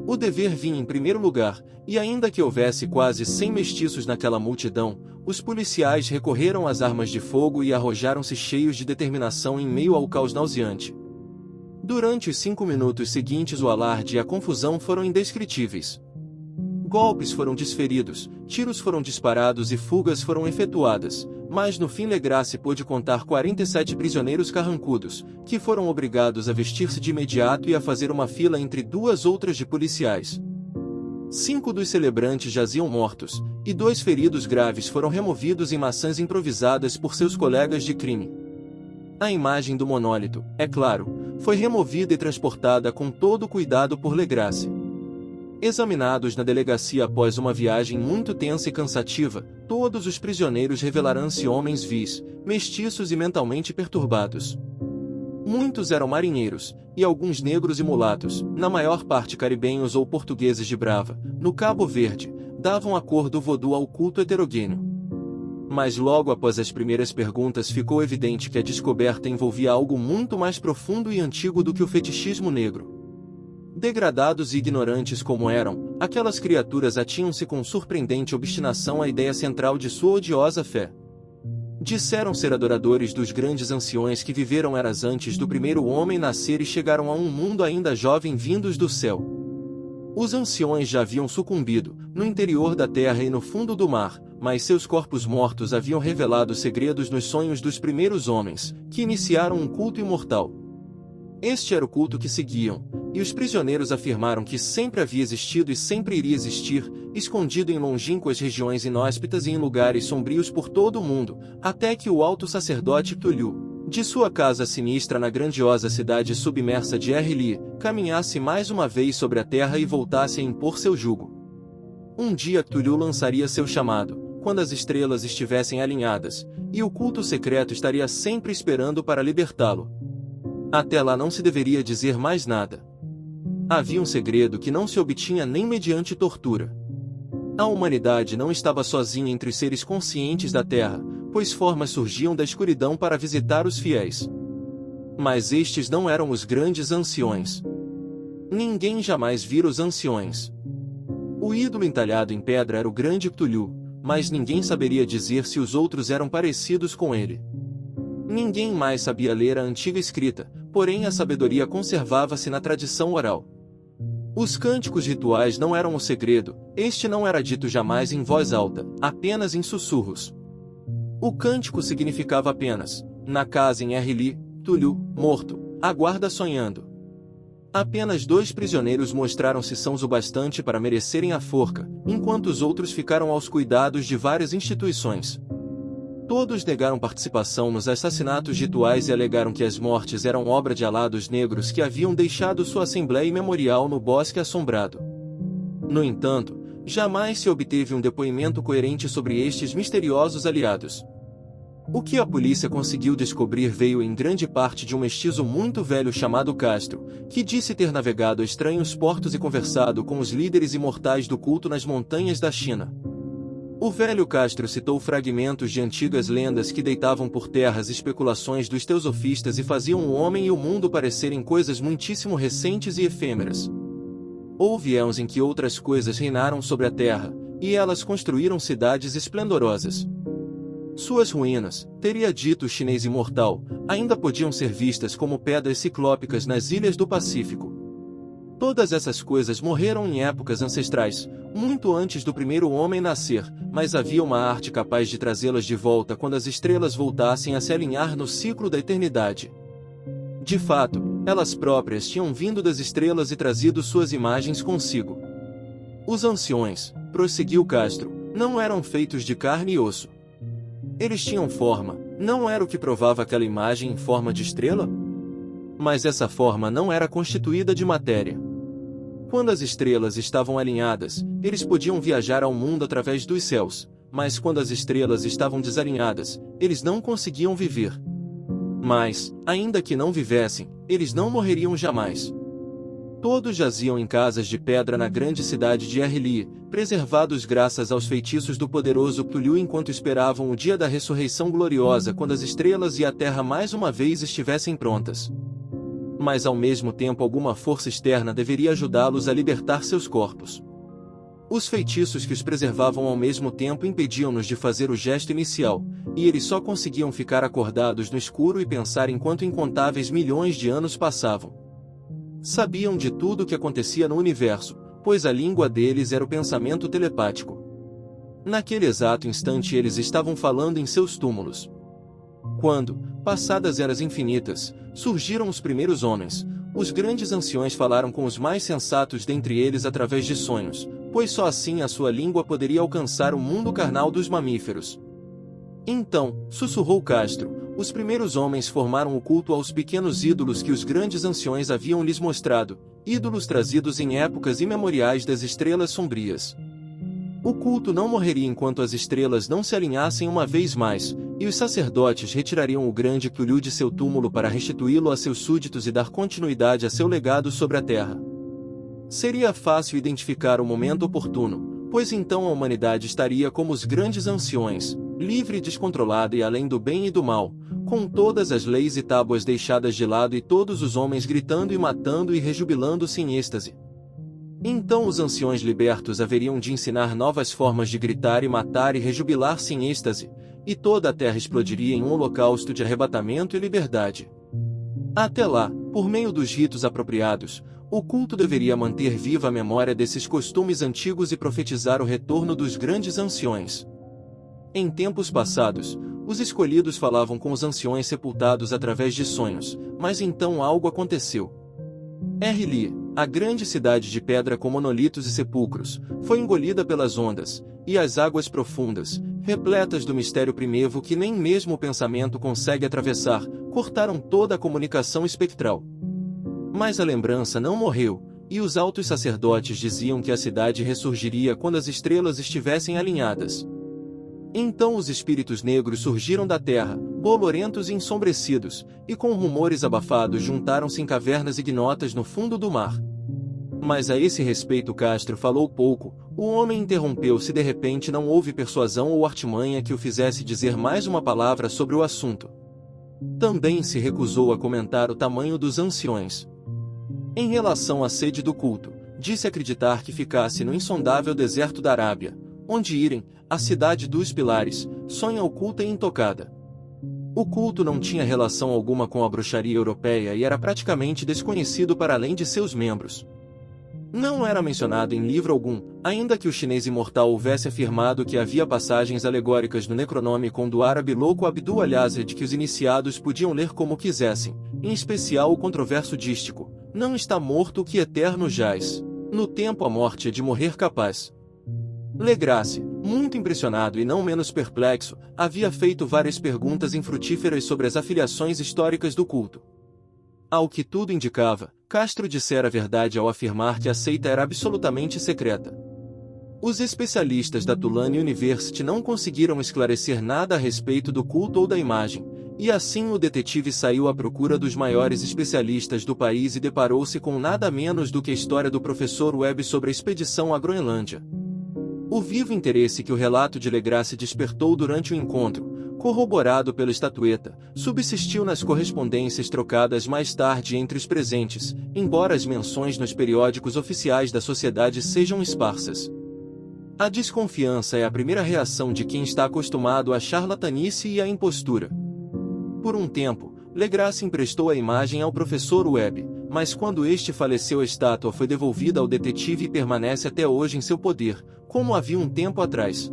O dever vinha em primeiro lugar, e ainda que houvesse quase 100 mestiços naquela multidão, os policiais recorreram às armas de fogo e arrojaram-se cheios de determinação em meio ao caos nauseante. Durante os 5 minutos seguintes o alarde e a confusão foram indescritíveis. Golpes foram desferidos, tiros foram disparados e fugas foram efetuadas, mas no fim Legrasse pôde contar 47 prisioneiros carrancudos, que foram obrigados a vestir-se de imediato e a fazer uma fila entre 2 outras de policiais. 5 dos celebrantes jaziam mortos, e 2 feridos graves foram removidos em maçãs improvisadas por seus colegas de crime. A imagem do monólito, é claro, foi removida e transportada com todo cuidado por Legrasse. Examinados na delegacia após uma viagem muito tensa e cansativa, todos os prisioneiros revelaram-se homens vis, mestiços e mentalmente perturbados. Muitos eram marinheiros, e alguns negros e mulatos, na maior parte caribenhos ou portugueses de Brava, no Cabo Verde, davam a cor do voodoo ao culto heterogêneo. Mas logo após as primeiras perguntas ficou evidente que a descoberta envolvia algo muito mais profundo e antigo do que o fetichismo negro. Degradados e ignorantes como eram, Aquelas criaturas atinham-se com surpreendente obstinação à ideia central de sua odiosa fé. Disseram ser adoradores dos grandes anciões que viveram eras antes do primeiro homem nascer e chegaram a um mundo ainda jovem vindos do céu. Os anciões já haviam sucumbido, no interior da terra e no fundo do mar, mas seus corpos mortos haviam revelado segredos nos sonhos dos primeiros homens, que iniciaram um culto imortal. Este era o culto que seguiam, e os prisioneiros afirmaram que sempre havia existido e sempre iria existir, escondido em longínquas regiões inóspitas e em lugares sombrios por todo o mundo, até que o alto sacerdote Cthulhu, de sua casa sinistra na grandiosa cidade submersa de Errili, caminhasse mais uma vez sobre a terra e voltasse a impor seu jugo. Um dia Cthulhu lançaria seu chamado, quando as estrelas estivessem alinhadas, e o culto secreto estaria sempre esperando para libertá-lo. Até lá não se deveria dizer mais nada. Havia um segredo que não se obtinha nem mediante tortura. A humanidade não estava sozinha entre os seres conscientes da Terra, pois formas surgiam da escuridão para visitar os fiéis. Mas estes não eram os grandes anciões. Ninguém jamais vira os anciões. O ídolo entalhado em pedra era o grande Cthulhu, mas ninguém saberia dizer se os outros eram parecidos com ele. Ninguém mais sabia ler a antiga escrita, porém a sabedoria conservava-se na tradição oral. Os cânticos rituais não eram o segredo, este não era dito jamais em voz alta, apenas em sussurros. O cântico significava apenas, na casa em Errili, Cthulhu, morto, aguarda sonhando. Apenas 2 prisioneiros mostraram-se sãos o bastante para merecerem a forca, enquanto os outros ficaram aos cuidados de várias instituições. Todos negaram participação nos assassinatos rituais e alegaram que as mortes eram obra de alados negros que haviam deixado sua assembleia memorial no bosque assombrado. No entanto, jamais se obteve um depoimento coerente sobre estes misteriosos aliados. O que a polícia conseguiu descobrir veio em grande parte de um mestiço muito velho chamado Castro, que disse ter navegado a estranhos portos e conversado com os líderes imortais do culto nas montanhas da China. O velho Castro citou fragmentos de antigas lendas que deitavam por terra as especulações dos teosofistas e faziam o homem e o mundo parecerem coisas muitíssimo recentes e efêmeras. Houve éons em que outras coisas reinaram sobre a terra, e elas construíram cidades esplendorosas. Suas ruínas, teria dito o chinês imortal, ainda podiam ser vistas como pedras ciclópicas nas ilhas do Pacífico. Todas essas coisas morreram em épocas ancestrais, muito antes do primeiro homem nascer, mas havia uma arte capaz de trazê-las de volta quando as estrelas voltassem a se alinhar no ciclo da eternidade. De fato, elas próprias tinham vindo das estrelas e trazido suas imagens consigo. Os anciões, prosseguiu Castro, não eram feitos de carne e osso. Eles tinham forma, não era o que provava aquela imagem em forma de estrela? Mas essa forma não era constituída de matéria. Quando as estrelas estavam alinhadas, eles podiam viajar ao mundo através dos céus, mas quando as estrelas estavam desalinhadas, eles não conseguiam viver. Mas, ainda que não vivessem, eles não morreriam jamais. Todos jaziam em casas de pedra na grande cidade de Errili, preservados graças aos feitiços do poderoso Cthulhu enquanto esperavam o dia da ressurreição gloriosa quando as estrelas e a terra mais uma vez estivessem prontas. Mas ao mesmo tempo alguma força externa deveria ajudá-los a libertar seus corpos. Os feitiços que os preservavam ao mesmo tempo impediam-nos de fazer o gesto inicial, e eles só conseguiam ficar acordados no escuro e pensar enquanto incontáveis milhões de anos passavam. Sabiam de tudo o que acontecia no universo, pois a língua deles era o pensamento telepático. Naquele exato instante eles estavam falando em seus túmulos. Quando, passadas eras infinitas, surgiram os primeiros homens, os grandes anciões falaram com os mais sensatos dentre eles através de sonhos, pois só assim a sua língua poderia alcançar o mundo carnal dos mamíferos. Então, sussurrou Castro, os primeiros homens formaram o culto aos pequenos ídolos que os grandes anciões haviam lhes mostrado, ídolos trazidos em épocas imemoriais das estrelas sombrias. O culto não morreria enquanto as estrelas não se alinhassem uma vez mais, e os sacerdotes retirariam o grande Cthulhu de seu túmulo para restituí-lo a seus súditos e dar continuidade a seu legado sobre a terra. Seria fácil identificar o momento oportuno, pois então a humanidade estaria como os grandes anciões, livre e descontrolada e além do bem e do mal, com todas as leis e tábuas deixadas de lado e todos os homens gritando e matando e rejubilando-se em êxtase. Então os anciões libertos haveriam de ensinar novas formas de gritar e matar e rejubilar-se em êxtase, e toda a terra explodiria em um holocausto de arrebatamento e liberdade. Até lá, por meio dos ritos apropriados, o culto deveria manter viva a memória desses costumes antigos e profetizar o retorno dos grandes anciões. Em tempos passados, os escolhidos falavam com os anciões sepultados através de sonhos, mas então algo aconteceu. Erli, a grande cidade de pedra com monolitos e sepulcros, foi engolida pelas ondas, e as águas profundas, repletas do mistério primevo que nem mesmo o pensamento consegue atravessar, cortaram toda a comunicação espectral. Mas a lembrança não morreu, e os altos sacerdotes diziam que a cidade ressurgiria quando as estrelas estivessem alinhadas. Então os espíritos negros surgiram da terra, bolorentos e ensombrecidos, e com rumores abafados juntaram-se em cavernas ignotas no fundo do mar. Mas a esse respeito Castro falou pouco, o homem interrompeu se de repente não houve persuasão ou artimanha que o fizesse dizer mais uma palavra sobre o assunto. Também se recusou a comentar o tamanho dos anciões. Em relação à sede do culto, disse acreditar que ficasse no insondável deserto da Arábia, onde Irem, a cidade dos pilares, sonha oculta e intocada. O culto não tinha relação alguma com a bruxaria europeia e era praticamente desconhecido para além de seus membros. Não era mencionado em livro algum, ainda que o chinês imortal houvesse afirmado que havia passagens alegóricas no Necronômicon do árabe louco Abdul al-Yazid que os iniciados podiam ler como quisessem, em especial o controverso dístico: não está morto o que eterno jaz. No tempo a morte é de morrer capaz. Legrasse, muito impressionado e não menos perplexo, havia feito várias perguntas infrutíferas sobre as afiliações históricas do culto. Ao que tudo indicava, Castro dissera a verdade ao afirmar que a seita era absolutamente secreta. Os especialistas da Tulane University não conseguiram esclarecer nada a respeito do culto ou da imagem, e assim o detetive saiu à procura dos maiores especialistas do país e deparou-se com nada menos do que a história do professor Webb sobre a expedição à Groenlândia. O vivo interesse que o relato de Legrasse despertou durante o encontro, corroborado pela estatueta, subsistiu nas correspondências trocadas mais tarde entre os presentes, embora as menções nos periódicos oficiais da sociedade sejam esparsas. A desconfiança é a primeira reação de quem está acostumado à charlatanice e à impostura. Por um tempo, Legrasse emprestou a imagem ao professor Webb, mas quando este faleceu a estátua foi devolvida ao detetive e permanece até hoje em seu poder, como havia um tempo atrás.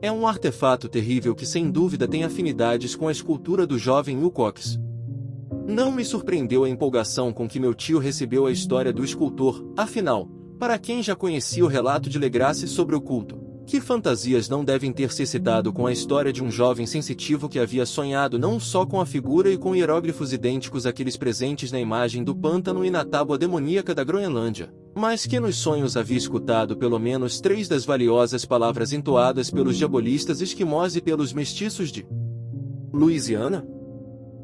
É um artefato terrível que sem dúvida tem afinidades com a escultura do jovem Wilcox. Não me surpreendeu a empolgação com que meu tio recebeu a história do escultor, afinal, para quem já conhecia o relato de Legrasse sobre o culto, que fantasias não devem ter se excitado com a história de um jovem sensitivo que havia sonhado não só com a figura e com hieróglifos idênticos àqueles presentes na imagem do pântano e na tábua demoníaca da Groenlândia, mas que nos sonhos havia escutado pelo menos 3 das valiosas palavras entoadas pelos diabolistas esquimós e pelos mestiços de Louisiana?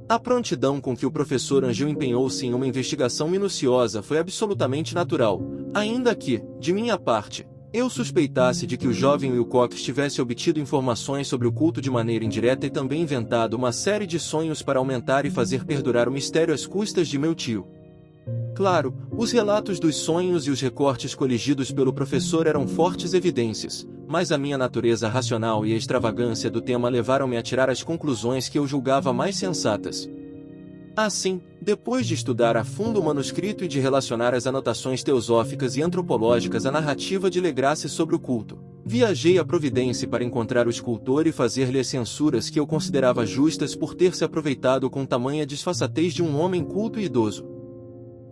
A prontidão com que o professor Angel empenhou-se em uma investigação minuciosa foi absolutamente natural, ainda que, de minha parte, eu suspeitasse de que o jovem Wilcox tivesse obtido informações sobre o culto de maneira indireta e também inventado uma série de sonhos para aumentar e fazer perdurar o mistério às custas de meu tio. Claro, os relatos dos sonhos e os recortes coligidos pelo professor eram fortes evidências, mas a minha natureza racional e a extravagância do tema levaram-me a tirar as conclusões que eu julgava mais sensatas. Assim, depois de estudar a fundo o manuscrito e de relacionar as anotações teosóficas e antropológicas à narrativa de Legrasse sobre o culto, viajei à Providência para encontrar o escultor e fazer-lhe as censuras que eu considerava justas por ter se aproveitado com tamanha desfaçatez de um homem culto e idoso.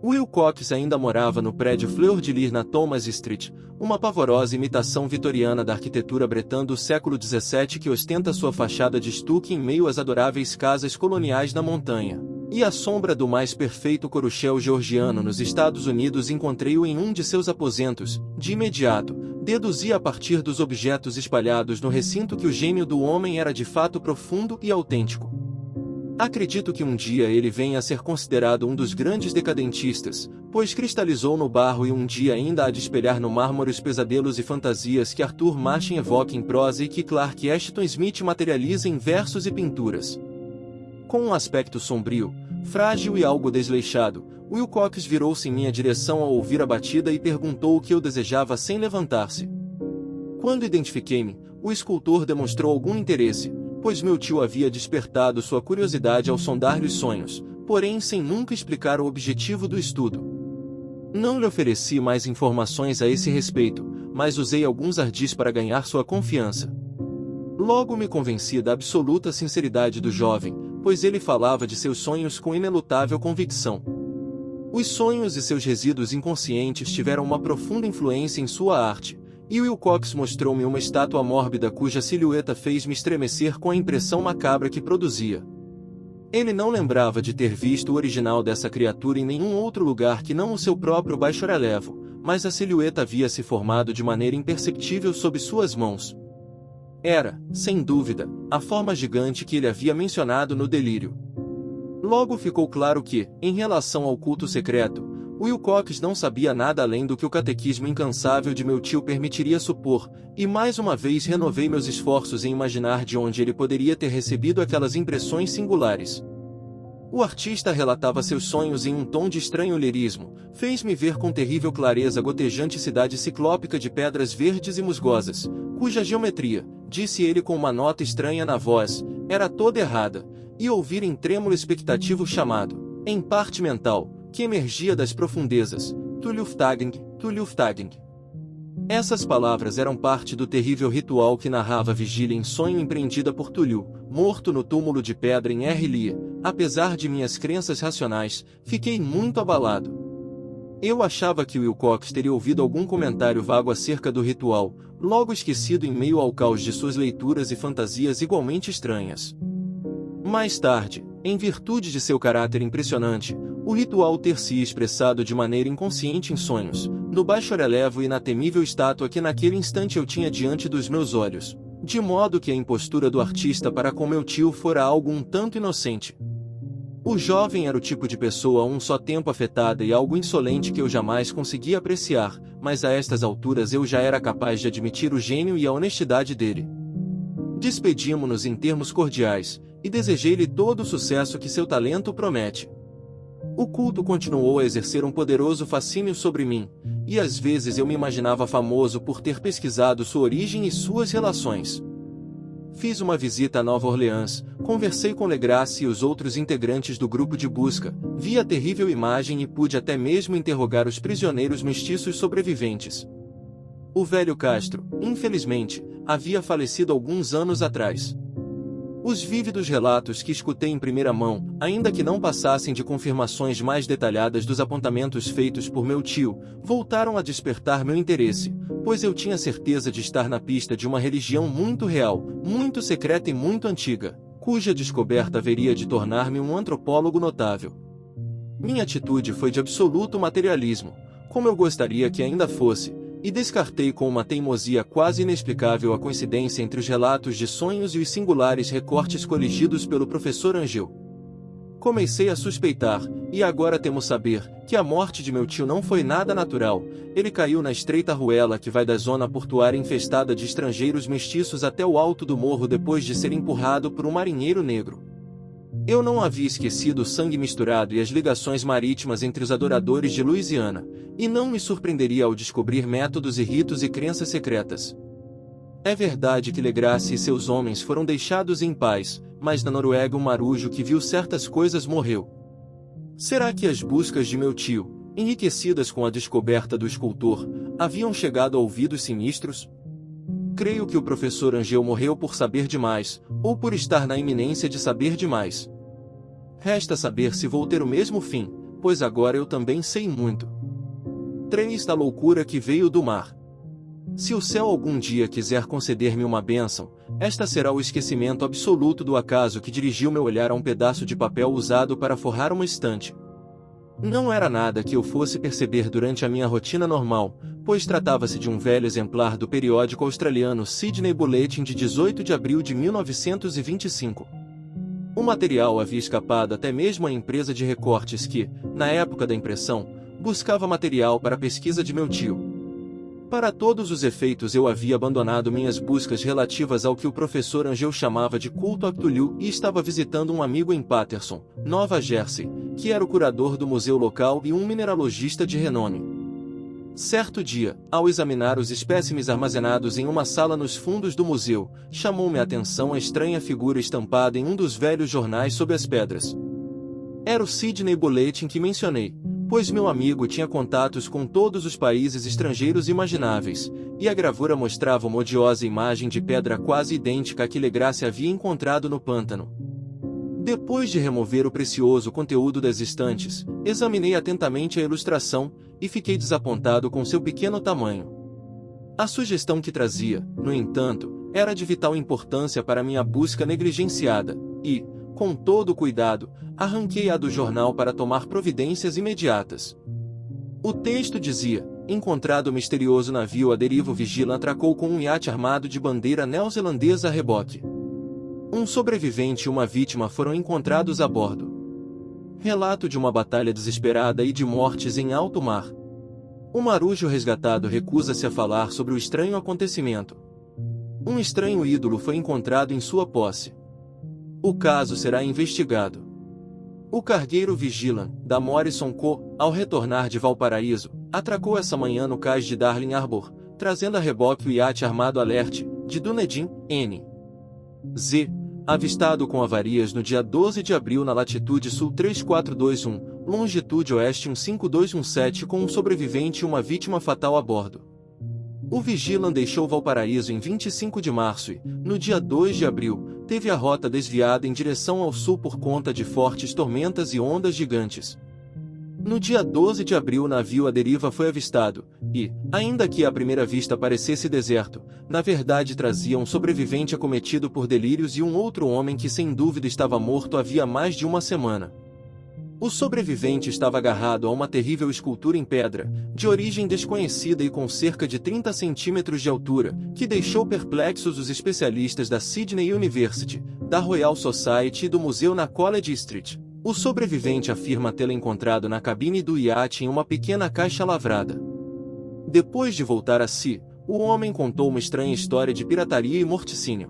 Wilcox ainda morava no prédio Fleur de Lis na Thomas Street, uma pavorosa imitação vitoriana da arquitetura bretã do século XVII que ostenta sua fachada de estuque em meio às adoráveis casas coloniais na montanha. E à sombra do mais perfeito coruchel georgiano nos Estados Unidos encontrei-o em um de seus aposentos. De imediato, deduzi a partir dos objetos espalhados no recinto que o gênio do homem era de fato profundo e autêntico. Acredito que um dia ele venha a ser considerado um dos grandes decadentistas, pois cristalizou no barro e um dia ainda há de espelhar no mármore os pesadelos e fantasias que Arthur Machen evoca em prosa e que Clark Ashton Smith materializa em versos e pinturas. Com um aspecto sombrio, Frágil e algo desleixado, Wilcox virou-se em minha direção ao ouvir a batida e perguntou o que eu desejava sem levantar-se. Quando identifiquei-me, o escultor demonstrou algum interesse, pois meu tio havia despertado sua curiosidade ao sondar-lhe os sonhos, porém sem nunca explicar o objetivo do estudo. Não lhe ofereci mais informações a esse respeito, mas usei alguns ardis para ganhar sua confiança. Logo me convenci da absoluta sinceridade do jovem, pois ele falava de seus sonhos com inelutável convicção. Os sonhos e seus resíduos inconscientes tiveram uma profunda influência em sua arte, e Wilcox mostrou-me uma estátua mórbida cuja silhueta fez-me estremecer com a impressão macabra que produzia. Ele não lembrava de ter visto o original dessa criatura em nenhum outro lugar que não o seu próprio baixo-relevo, mas a silhueta havia se formado de maneira imperceptível sob suas mãos. Era, sem dúvida, a forma gigante que ele havia mencionado no delírio. Logo ficou claro que, em relação ao culto secreto, Wilcox não sabia nada além do que o catequismo incansável de meu tio permitiria supor, e mais uma vez renovei meus esforços em imaginar de onde ele poderia ter recebido aquelas impressões singulares. O artista relatava seus sonhos em um tom de estranho lirismo, fez-me ver com terrível clareza a gotejante cidade ciclópica de pedras verdes e musgosas, cuja geometria, disse ele com uma nota estranha na voz, era toda errada, e ouvir em trêmulo expectativo chamado, em parte mental, que emergia das profundezas, Tulluftagen, Tulluftagen. Essas palavras eram parte do terrível ritual que narrava a vigília em sonho empreendida por Tulliu, morto no túmulo de pedra em Errilia. Apesar de minhas crenças racionais, fiquei muito abalado. Eu achava que Wilcox teria ouvido algum comentário vago acerca do ritual, logo esquecido em meio ao caos de suas leituras e fantasias igualmente estranhas. Mais tarde, em virtude de seu caráter impressionante, o ritual ter-se expressado de maneira inconsciente em sonhos, no baixo-relevo e na temível estátua que naquele instante eu tinha diante dos meus olhos, de modo que a impostura do artista para com meu tio fora algo um tanto inocente. O jovem era o tipo de pessoa a um só tempo afetada e algo insolente que eu jamais conseguia apreciar, mas a estas alturas eu já era capaz de admitir o gênio e a honestidade dele. Despedimo-nos em termos cordiais, e desejei-lhe todo o sucesso que seu talento promete. O culto continuou a exercer um poderoso fascínio sobre mim, e às vezes eu me imaginava famoso por ter pesquisado sua origem e suas relações. Fiz uma visita a Nova Orleans, conversei com Legrasse e os outros integrantes do grupo de busca, vi a terrível imagem e pude até mesmo interrogar os prisioneiros mestiços sobreviventes. O velho Castro, infelizmente, havia falecido alguns anos atrás. Os vívidos relatos que escutei em primeira mão, ainda que não passassem de confirmações mais detalhadas dos apontamentos feitos por meu tio, voltaram a despertar meu interesse, pois eu tinha certeza de estar na pista de uma religião muito real, muito secreta e muito antiga, cuja descoberta haveria de tornar-me um antropólogo notável. Minha atitude foi de absoluto materialismo, como eu gostaria que ainda fosse, e descartei com uma teimosia quase inexplicável a coincidência entre os relatos de sonhos e os singulares recortes coligidos pelo professor Angel. Comecei a suspeitar, e agora temo saber, que a morte de meu tio não foi nada natural. Ele caiu na estreita ruela que vai da zona portuária infestada de estrangeiros mestiços até o alto do morro depois de ser empurrado por um marinheiro negro. Eu não havia esquecido o sangue misturado e as ligações marítimas entre os adoradores de Louisiana, e não me surpreenderia ao descobrir métodos e ritos e crenças secretas. É verdade que Legrasse e seus homens foram deixados em paz, mas na Noruega um marujo que viu certas coisas morreu. Será que as buscas de meu tio, enriquecidas com a descoberta do escultor, haviam chegado a ouvidos sinistros? Creio que o professor Angel morreu por saber demais, ou por estar na iminência de saber demais. Resta saber se vou ter o mesmo fim, pois agora eu também sei muito. 3. Da loucura que veio do mar. Se o céu algum dia quiser conceder-me uma bênção, esta será o esquecimento absoluto do acaso que dirigiu meu olhar a um pedaço de papel usado para forrar uma estante. Não era nada que eu fosse perceber durante a minha rotina normal, pois tratava-se de um velho exemplar do periódico australiano Sydney Bulletin de 18 de abril de 1925. O material havia escapado até mesmo à empresa de recortes que, na época da impressão, buscava material para a pesquisa de meu tio. Para todos os efeitos eu havia abandonado minhas buscas relativas ao que o professor Angel chamava de culto a Cthulhu e estava visitando um amigo em Paterson, Nova Jersey, que era o curador do museu local e um mineralogista de renome. Certo dia, ao examinar os espécimes armazenados em uma sala nos fundos do museu, chamou-me a atenção a estranha figura estampada em um dos velhos jornais sob as pedras. Era o Sydney Bulletin que mencionei, pois meu amigo tinha contatos com todos os países estrangeiros imagináveis, e a gravura mostrava uma odiosa imagem de pedra quase idêntica à que Legrasse havia encontrado no pântano. Depois de remover o precioso conteúdo das estantes, examinei atentamente a ilustração, e fiquei desapontado com seu pequeno tamanho. A sugestão que trazia, no entanto, era de vital importância para minha busca negligenciada, e, com todo cuidado, arranquei-a do jornal para tomar providências imediatas. O texto dizia: encontrado o misterioso navio à deriva, o Vigilant atracou com um iate armado de bandeira neozelandesa a reboque. Um sobrevivente e uma vítima foram encontrados a bordo. Relato de uma batalha desesperada e de mortes em alto mar. O marujo resgatado recusa-se a falar sobre o estranho acontecimento. Um estranho ídolo foi encontrado em sua posse. O caso será investigado. O cargueiro Vigilant, da Morrison Co., ao retornar de Valparaíso, atracou essa manhã no cais de Darling Harbour, trazendo a reboque o iate armado Alert, de Dunedin, N.Z., avistado com avarias no dia 12 de abril na latitude sul 3421, longitude oeste 15217, com um sobrevivente e uma vítima fatal a bordo. O Vigilant deixou Valparaíso em 25 de março e, no dia 2 de abril, teve a rota desviada em direção ao sul por conta de fortes tormentas e ondas gigantes. No dia 12 de abril o navio à deriva foi avistado, e, ainda que à primeira vista parecesse deserto, na verdade trazia um sobrevivente acometido por delírios e um outro homem que sem dúvida estava morto havia mais de uma semana. O sobrevivente estava agarrado a uma terrível escultura em pedra, de origem desconhecida e com cerca de 30 centímetros de altura, que deixou perplexos os especialistas da Sydney University, da Royal Society e do museu na College Street. O sobrevivente afirma tê-la encontrado na cabine do iate em uma pequena caixa lavrada. Depois de voltar a si, o homem contou uma estranha história de pirataria e morticínio.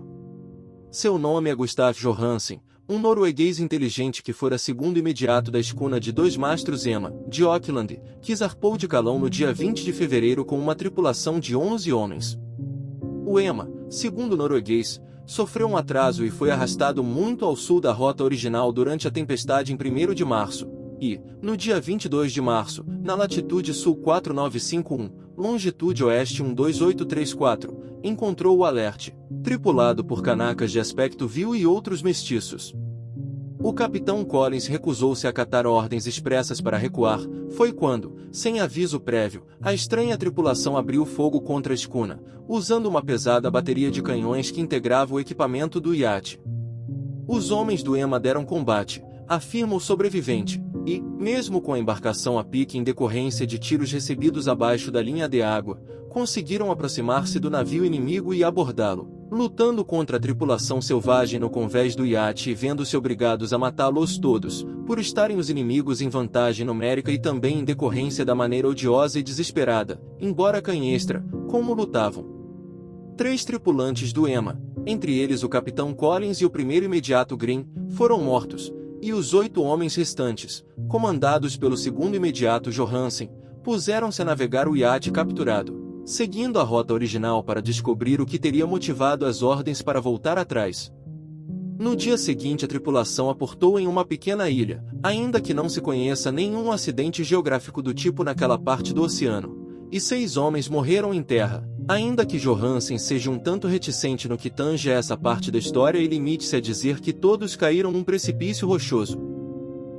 Seu nome é Gustav Johansen, um norueguês inteligente que fora segundo imediato da escuna de 2 mastros Emma, de Auckland, que zarpou de Calão no dia 20 de fevereiro com uma tripulação de 11 homens. O Emma, segundo o norueguês, sofreu um atraso e foi arrastado muito ao sul da rota original durante a tempestade em 1º de março, e, no dia 22 de março, na latitude sul 4951, longitude oeste 12834, encontrou o Alert, tripulado por canacas de aspecto vil e outros mestiços. O capitão Collins recusou-se a acatar ordens expressas para recuar. Foi quando, sem aviso prévio, a estranha tripulação abriu fogo contra a escuna, usando uma pesada bateria de canhões que integrava o equipamento do iate. Os homens do Emma deram combate, afirma o sobrevivente, e, mesmo com a embarcação a pique em decorrência de tiros recebidos abaixo da linha de água, conseguiram aproximar-se do navio inimigo e abordá-lo, lutando contra a tripulação selvagem no convés do iate e vendo-se obrigados a matá-los todos, por estarem os inimigos em vantagem numérica e também em decorrência da maneira odiosa e desesperada, embora canhestra, como lutavam. 3 tripulantes do Emma, entre eles o capitão Collins e o primeiro imediato Green, foram mortos, e os 8 homens restantes, comandados pelo segundo imediato Johansen, puseram-se a navegar o iate capturado, seguindo a rota original para descobrir o que teria motivado as ordens para voltar atrás. No dia seguinte a tripulação aportou em uma pequena ilha, ainda que não se conheça nenhum acidente geográfico do tipo naquela parte do oceano, e 6 homens morreram em terra, ainda que Johansen seja um tanto reticente no que tange a essa parte da história e limite-se a dizer que todos caíram num precipício rochoso.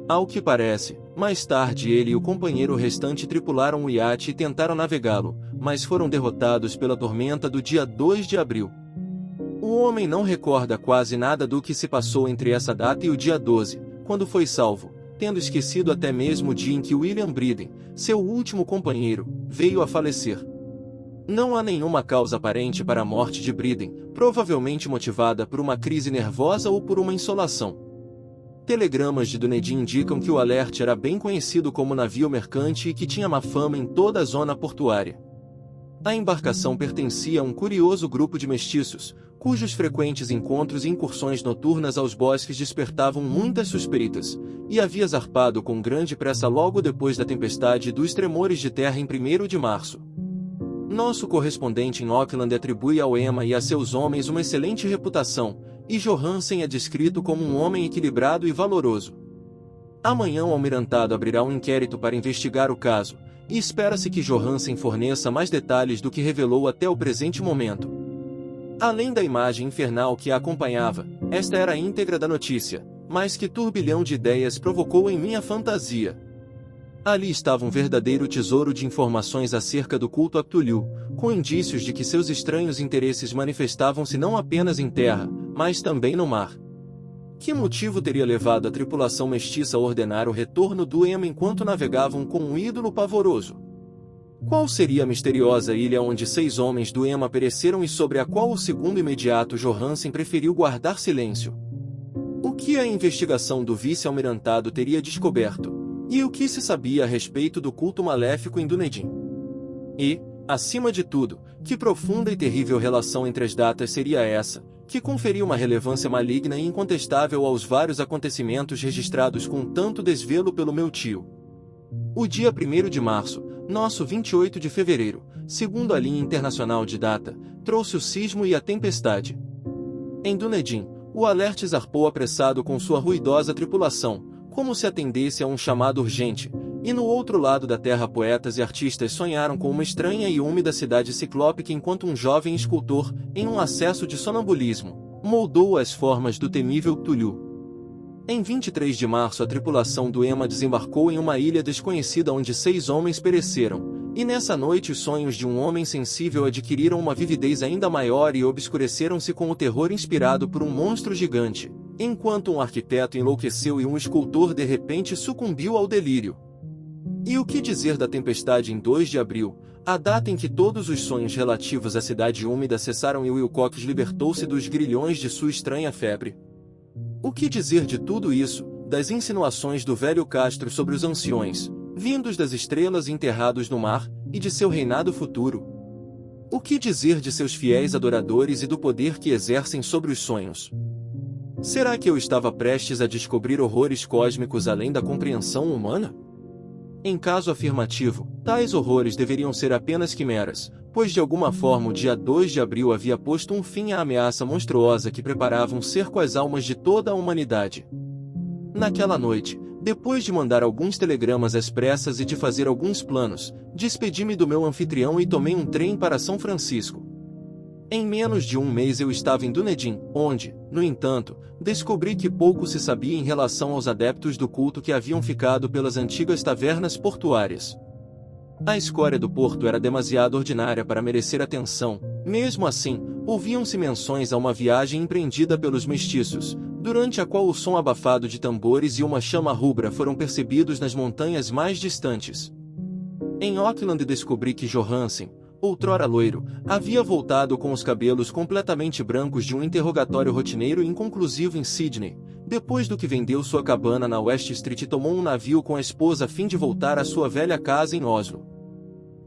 Ao que parece, mais tarde ele e o companheiro restante tripularam o iate e tentaram navegá-lo, mas foram derrotados pela tormenta do dia 2 de abril. O homem não recorda quase nada do que se passou entre essa data e o dia 12, quando foi salvo, tendo esquecido até mesmo o dia em que William Briden, seu último companheiro, veio a falecer. Não há nenhuma causa aparente para a morte de Briden, provavelmente motivada por uma crise nervosa ou por uma insolação. Telegramas de Dunedin indicam que o Alert era bem conhecido como navio mercante e que tinha má fama em toda a zona portuária. A embarcação pertencia a um curioso grupo de mestiços, cujos frequentes encontros e incursões noturnas aos bosques despertavam muitas suspeitas, e havia zarpado com grande pressa logo depois da tempestade e dos tremores de terra em 1º de março. Nosso correspondente em Auckland atribui ao Emma e a seus homens uma excelente reputação, e Johansen é descrito como um homem equilibrado e valoroso. Amanhã o almirantado abrirá um inquérito para investigar o caso, e espera-se que Johansen forneça mais detalhes do que revelou até o presente momento. Além da imagem infernal que a acompanhava, esta era a íntegra da notícia, mas que turbilhão de ideias provocou em minha fantasia. Ali estava um verdadeiro tesouro de informações acerca do culto a Cthulhu, com indícios de que seus estranhos interesses manifestavam-se não apenas em terra, mas também no mar. Que motivo teria levado a tripulação mestiça a ordenar o retorno do Emma enquanto navegavam com um ídolo pavoroso? Qual seria a misteriosa ilha onde 6 homens do Emma pereceram e sobre a qual o segundo imediato Johansen preferiu guardar silêncio? O que a investigação do vice-almirantado teria descoberto? E o que se sabia a respeito do culto maléfico em Dunedin? E, acima de tudo, que profunda e terrível relação entre as datas seria essa, que conferia uma relevância maligna e incontestável aos vários acontecimentos registrados com tanto desvelo pelo meu tio? O dia 1º de março, nosso 28 de fevereiro, segundo a linha internacional de data, trouxe o sismo e a tempestade. Em Dunedin, o Alert zarpou apressado com sua ruidosa tripulação, como se atendesse a um chamado urgente, e no outro lado da terra poetas e artistas sonharam com uma estranha e úmida cidade ciclópica enquanto um jovem escultor, em um acesso de sonambulismo, moldou as formas do temível Cthulhu. Em 23 de março a tripulação do Emma desembarcou em uma ilha desconhecida onde 6 homens pereceram, e nessa noite os sonhos de um homem sensível adquiriram uma vividez ainda maior e obscureceram-se com o terror inspirado por um monstro gigante, enquanto um arquiteto enlouqueceu e um escultor de repente sucumbiu ao delírio. E o que dizer da tempestade em 2 de abril, a data em que todos os sonhos relativos à cidade úmida cessaram e Wilcox libertou-se dos grilhões de sua estranha febre? O que dizer de tudo isso, das insinuações do velho Castro sobre os anciões, vindos das estrelas e enterrados no mar, e de seu reinado futuro? O que dizer de seus fiéis adoradores e do poder que exercem sobre os sonhos? Será que eu estava prestes a descobrir horrores cósmicos além da compreensão humana? Em caso afirmativo, tais horrores deveriam ser apenas quimeras, pois de alguma forma o dia 2 de abril havia posto um fim à ameaça monstruosa que preparava um cerco às almas de toda a humanidade. Naquela noite, depois de mandar alguns telegramas às pressas e de fazer alguns planos, despedi-me do meu anfitrião e tomei um trem para São Francisco. Em menos de um mês eu estava em Dunedin, onde, no entanto, descobri que pouco se sabia em relação aos adeptos do culto que haviam ficado pelas antigas tavernas portuárias. A escória do porto era demasiado ordinária para merecer atenção, mesmo assim, ouviam-se menções a uma viagem empreendida pelos mestiços, durante a qual o som abafado de tambores e uma chama rubra foram percebidos nas montanhas mais distantes. Em Auckland descobri que Johansen, outrora loiro, havia voltado com os cabelos completamente brancos de um interrogatório rotineiro e inconclusivo em Sydney, depois do que vendeu sua cabana na West Street e tomou um navio com a esposa a fim de voltar à sua velha casa em Oslo.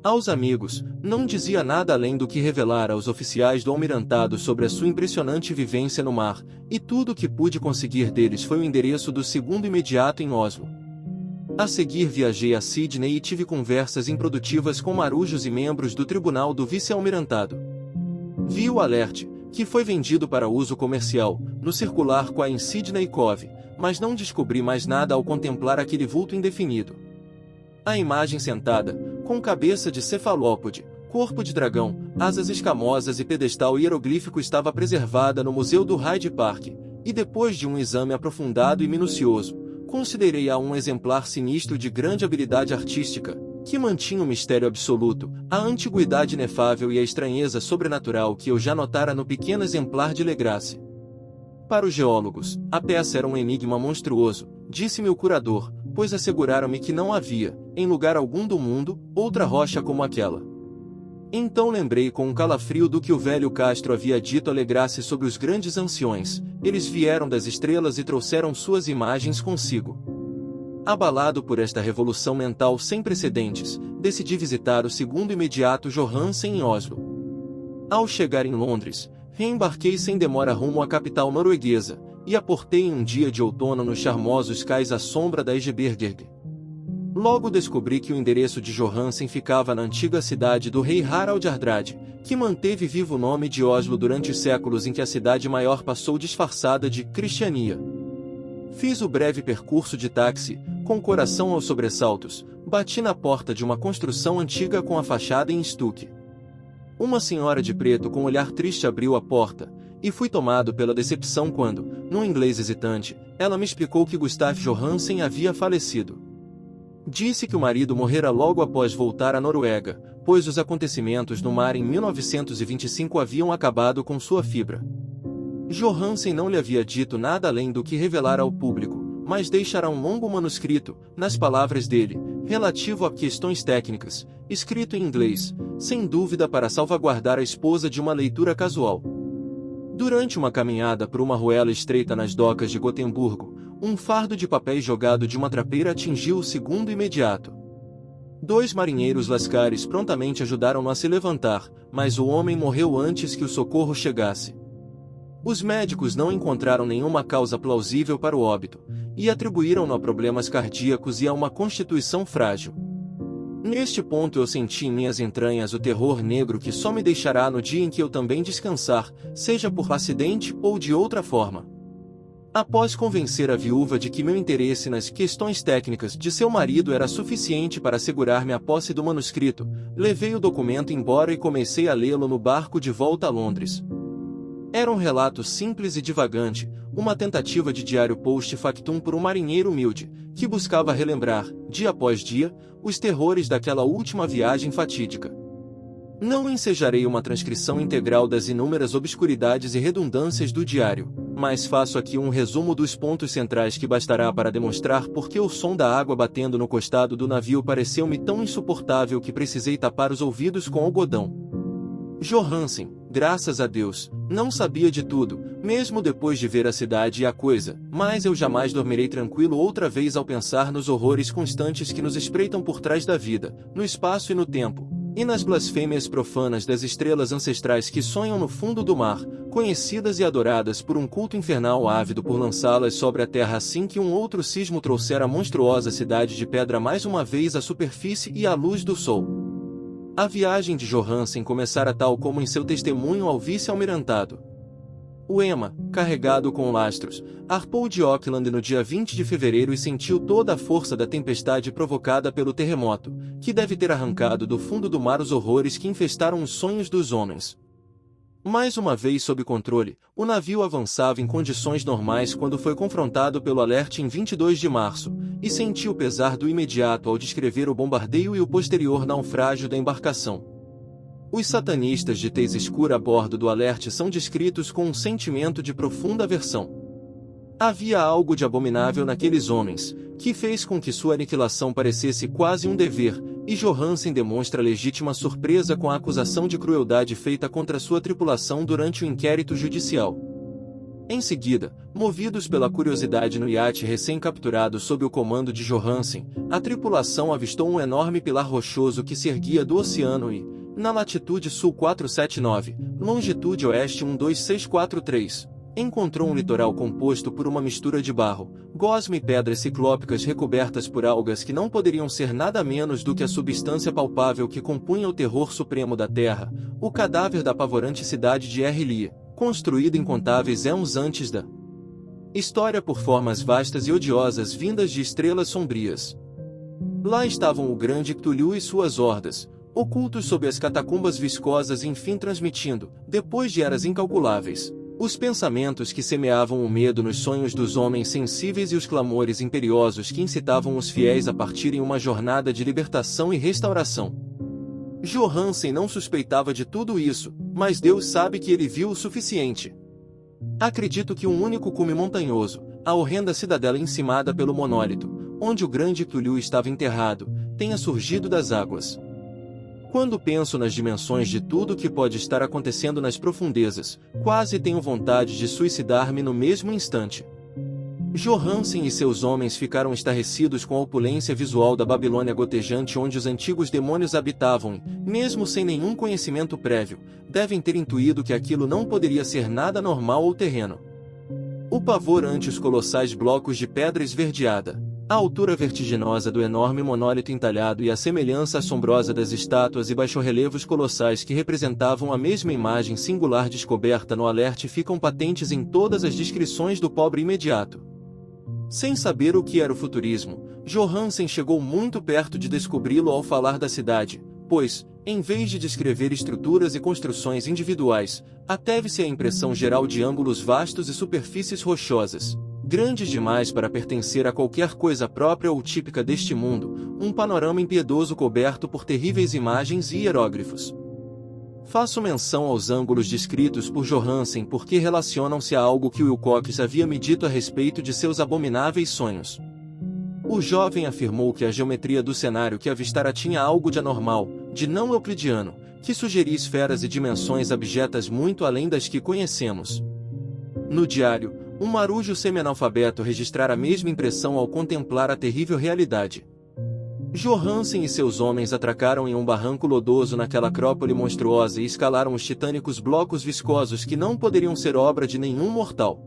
Aos amigos, não dizia nada além do que revelara aos oficiais do almirantado sobre a sua impressionante vivência no mar, e tudo o que pude conseguir deles foi o endereço do segundo imediato em Oslo. A seguir viajei a Sydney e tive conversas improdutivas com marujos e membros do tribunal do vice-almirantado. Vi o Alert, que foi vendido para uso comercial, no circular Quay em Sydney Cove, mas não descobri mais nada ao contemplar aquele vulto indefinido. A imagem sentada, com cabeça de cefalópode, corpo de dragão, asas escamosas e pedestal hieroglífico estava preservada no Museu do Hyde Park, e depois de um exame aprofundado e minucioso, considerei-a um exemplar sinistro de grande habilidade artística, que mantinha o mistério absoluto, a antiguidade inefável e a estranheza sobrenatural que eu já notara no pequeno exemplar de Legrasse. Para os geólogos, a peça era um enigma monstruoso, disse-me o curador, pois asseguraram-me que não havia, em lugar algum do mundo, outra rocha como aquela. Então lembrei com um calafrio do que o velho Castro havia dito a Legrasse sobre os grandes anciões. Eles vieram das estrelas e trouxeram suas imagens consigo. Abalado por esta revolução mental sem precedentes, decidi visitar o segundo imediato Johansen em Oslo. Ao chegar em Londres, reembarquei sem demora rumo à capital norueguesa, e aportei em um dia de outono nos charmosos cais à sombra da Egeberg. Logo descobri que o endereço de Johansen ficava na antiga cidade do rei Harald Hardrade, que manteve vivo o nome de Oslo durante os séculos em que a cidade maior passou disfarçada de Cristiania. Fiz o breve percurso de táxi, com o coração aos sobressaltos, bati na porta de uma construção antiga com a fachada em estuque. Uma senhora de preto com olhar triste abriu a porta, e fui tomado pela decepção quando, num inglês hesitante, ela me explicou que Gustav Johansen havia falecido. Disse que o marido morrera logo após voltar à Noruega, pois os acontecimentos no mar em 1925 haviam acabado com sua fibra. Johansen não lhe havia dito nada além do que revelara ao público, mas deixará um longo manuscrito, nas palavras dele, relativo a questões técnicas, escrito em inglês, sem dúvida para salvaguardar a esposa de uma leitura casual. Durante uma caminhada por uma ruela estreita nas docas de Gotemburgo, um fardo de papéis jogado de uma trapeira atingiu o segundo imediato. 2 marinheiros lascares prontamente ajudaram-no a se levantar, mas o homem morreu antes que o socorro chegasse. Os médicos não encontraram nenhuma causa plausível para o óbito, e atribuíram-no a problemas cardíacos e a uma constituição frágil. Neste ponto eu senti em minhas entranhas o terror negro que só me deixará no dia em que eu também descansar, seja por acidente ou de outra forma. Após convencer a viúva de que meu interesse nas questões técnicas de seu marido era suficiente para assegurar-me a posse do manuscrito, levei o documento embora e comecei a lê-lo no barco de volta a Londres. Era um relato simples e divagante, uma tentativa de diário post-factum por um marinheiro humilde, que buscava relembrar, dia após dia, os terrores daquela última viagem fatídica. Não ensejarei uma transcrição integral das inúmeras obscuridades e redundâncias do diário, mas faço aqui um resumo dos pontos centrais que bastará para demonstrar por que o som da água batendo no costado do navio pareceu-me tão insuportável que precisei tapar os ouvidos com algodão. Johansen, graças a Deus, não sabia de tudo, mesmo depois de ver a cidade e a coisa, mas eu jamais dormirei tranquilo outra vez ao pensar nos horrores constantes que nos espreitam por trás da vida, no espaço e no tempo, e nas blasfêmias profanas das estrelas ancestrais que sonham no fundo do mar, conhecidas e adoradas por um culto infernal ávido por lançá-las sobre a terra assim que um outro sismo trouxer a monstruosa cidade de pedra mais uma vez à superfície e à luz do sol. A viagem de Johansen começara tal como em seu testemunho ao vice-almirantado. O Emma, carregado com lastros, arpou de Auckland no dia 20 de fevereiro e sentiu toda a força da tempestade provocada pelo terremoto, que deve ter arrancado do fundo do mar os horrores que infestaram os sonhos dos homens. Mais uma vez sob controle, o navio avançava em condições normais quando foi confrontado pelo alerte em 22 de março, e sentiu o pesar do imediato ao descrever o bombardeio e o posterior naufrágio da embarcação. Os satanistas de tez escura a bordo do alerte são descritos com um sentimento de profunda aversão. Havia algo de abominável naqueles homens, que fez com que sua aniquilação parecesse quase um dever, e Johansen demonstra legítima surpresa com a acusação de crueldade feita contra sua tripulação durante o inquérito judicial. Em seguida, movidos pela curiosidade no iate recém-capturado sob o comando de Johansen, a tripulação avistou um enorme pilar rochoso que se erguia do oceano e, na latitude sul 479, longitude oeste 12643, encontrou um litoral composto por uma mistura de barro, gosma e pedras ciclópicas recobertas por algas que não poderiam ser nada menos do que a substância palpável que compunha o terror supremo da Terra, o cadáver da apavorante cidade de Errilia, construída incontáveis éons antes da história por formas vastas e odiosas vindas de estrelas sombrias. Lá estavam o grande Cthulhu e suas hordas, ocultos sob as catacumbas viscosas enfim transmitindo, depois de eras incalculáveis, os pensamentos que semeavam o medo nos sonhos dos homens sensíveis e os clamores imperiosos que incitavam os fiéis a partirem uma jornada de libertação e restauração. Johansen não suspeitava de tudo isso, mas Deus sabe que ele viu o suficiente. Acredito que um único cume montanhoso, a horrenda cidadela encimada pelo monólito, onde o grande Cthulhu estava enterrado, tenha surgido das águas. Quando penso nas dimensões de tudo o que pode estar acontecendo nas profundezas, quase tenho vontade de suicidar-me no mesmo instante. Johansen e seus homens ficaram estarrecidos com a opulência visual da Babilônia gotejante onde os antigos demônios habitavam e, mesmo sem nenhum conhecimento prévio, devem ter intuído que aquilo não poderia ser nada normal ou terreno. O pavor ante os colossais blocos de pedra esverdeada, a altura vertiginosa do enorme monólito entalhado e a semelhança assombrosa das estátuas e baixorrelevos colossais que representavam a mesma imagem singular descoberta no alerte ficam patentes em todas as descrições do pobre imediato. Sem saber o que era o futurismo, Johansen chegou muito perto de descobri-lo ao falar da cidade, pois, em vez de descrever estruturas e construções individuais, teve-se a impressão geral de ângulos vastos e superfícies rochosas, grandes demais para pertencer a qualquer coisa própria ou típica deste mundo, um panorama impiedoso coberto por terríveis imagens e hieróglifos. Faço menção aos ângulos descritos por Johansen porque relacionam-se a algo que Wilcox havia me dito a respeito de seus abomináveis sonhos. O jovem afirmou que a geometria do cenário que avistara tinha algo de anormal, de não euclidiano, que sugeria esferas e dimensões abjetas muito além das que conhecemos. No diário, um marujo semi-analfabeto registrara a mesma impressão ao contemplar a terrível realidade. Johansen e seus homens atracaram em um barranco lodoso naquela acrópole monstruosa e escalaram os titânicos blocos viscosos que não poderiam ser obra de nenhum mortal.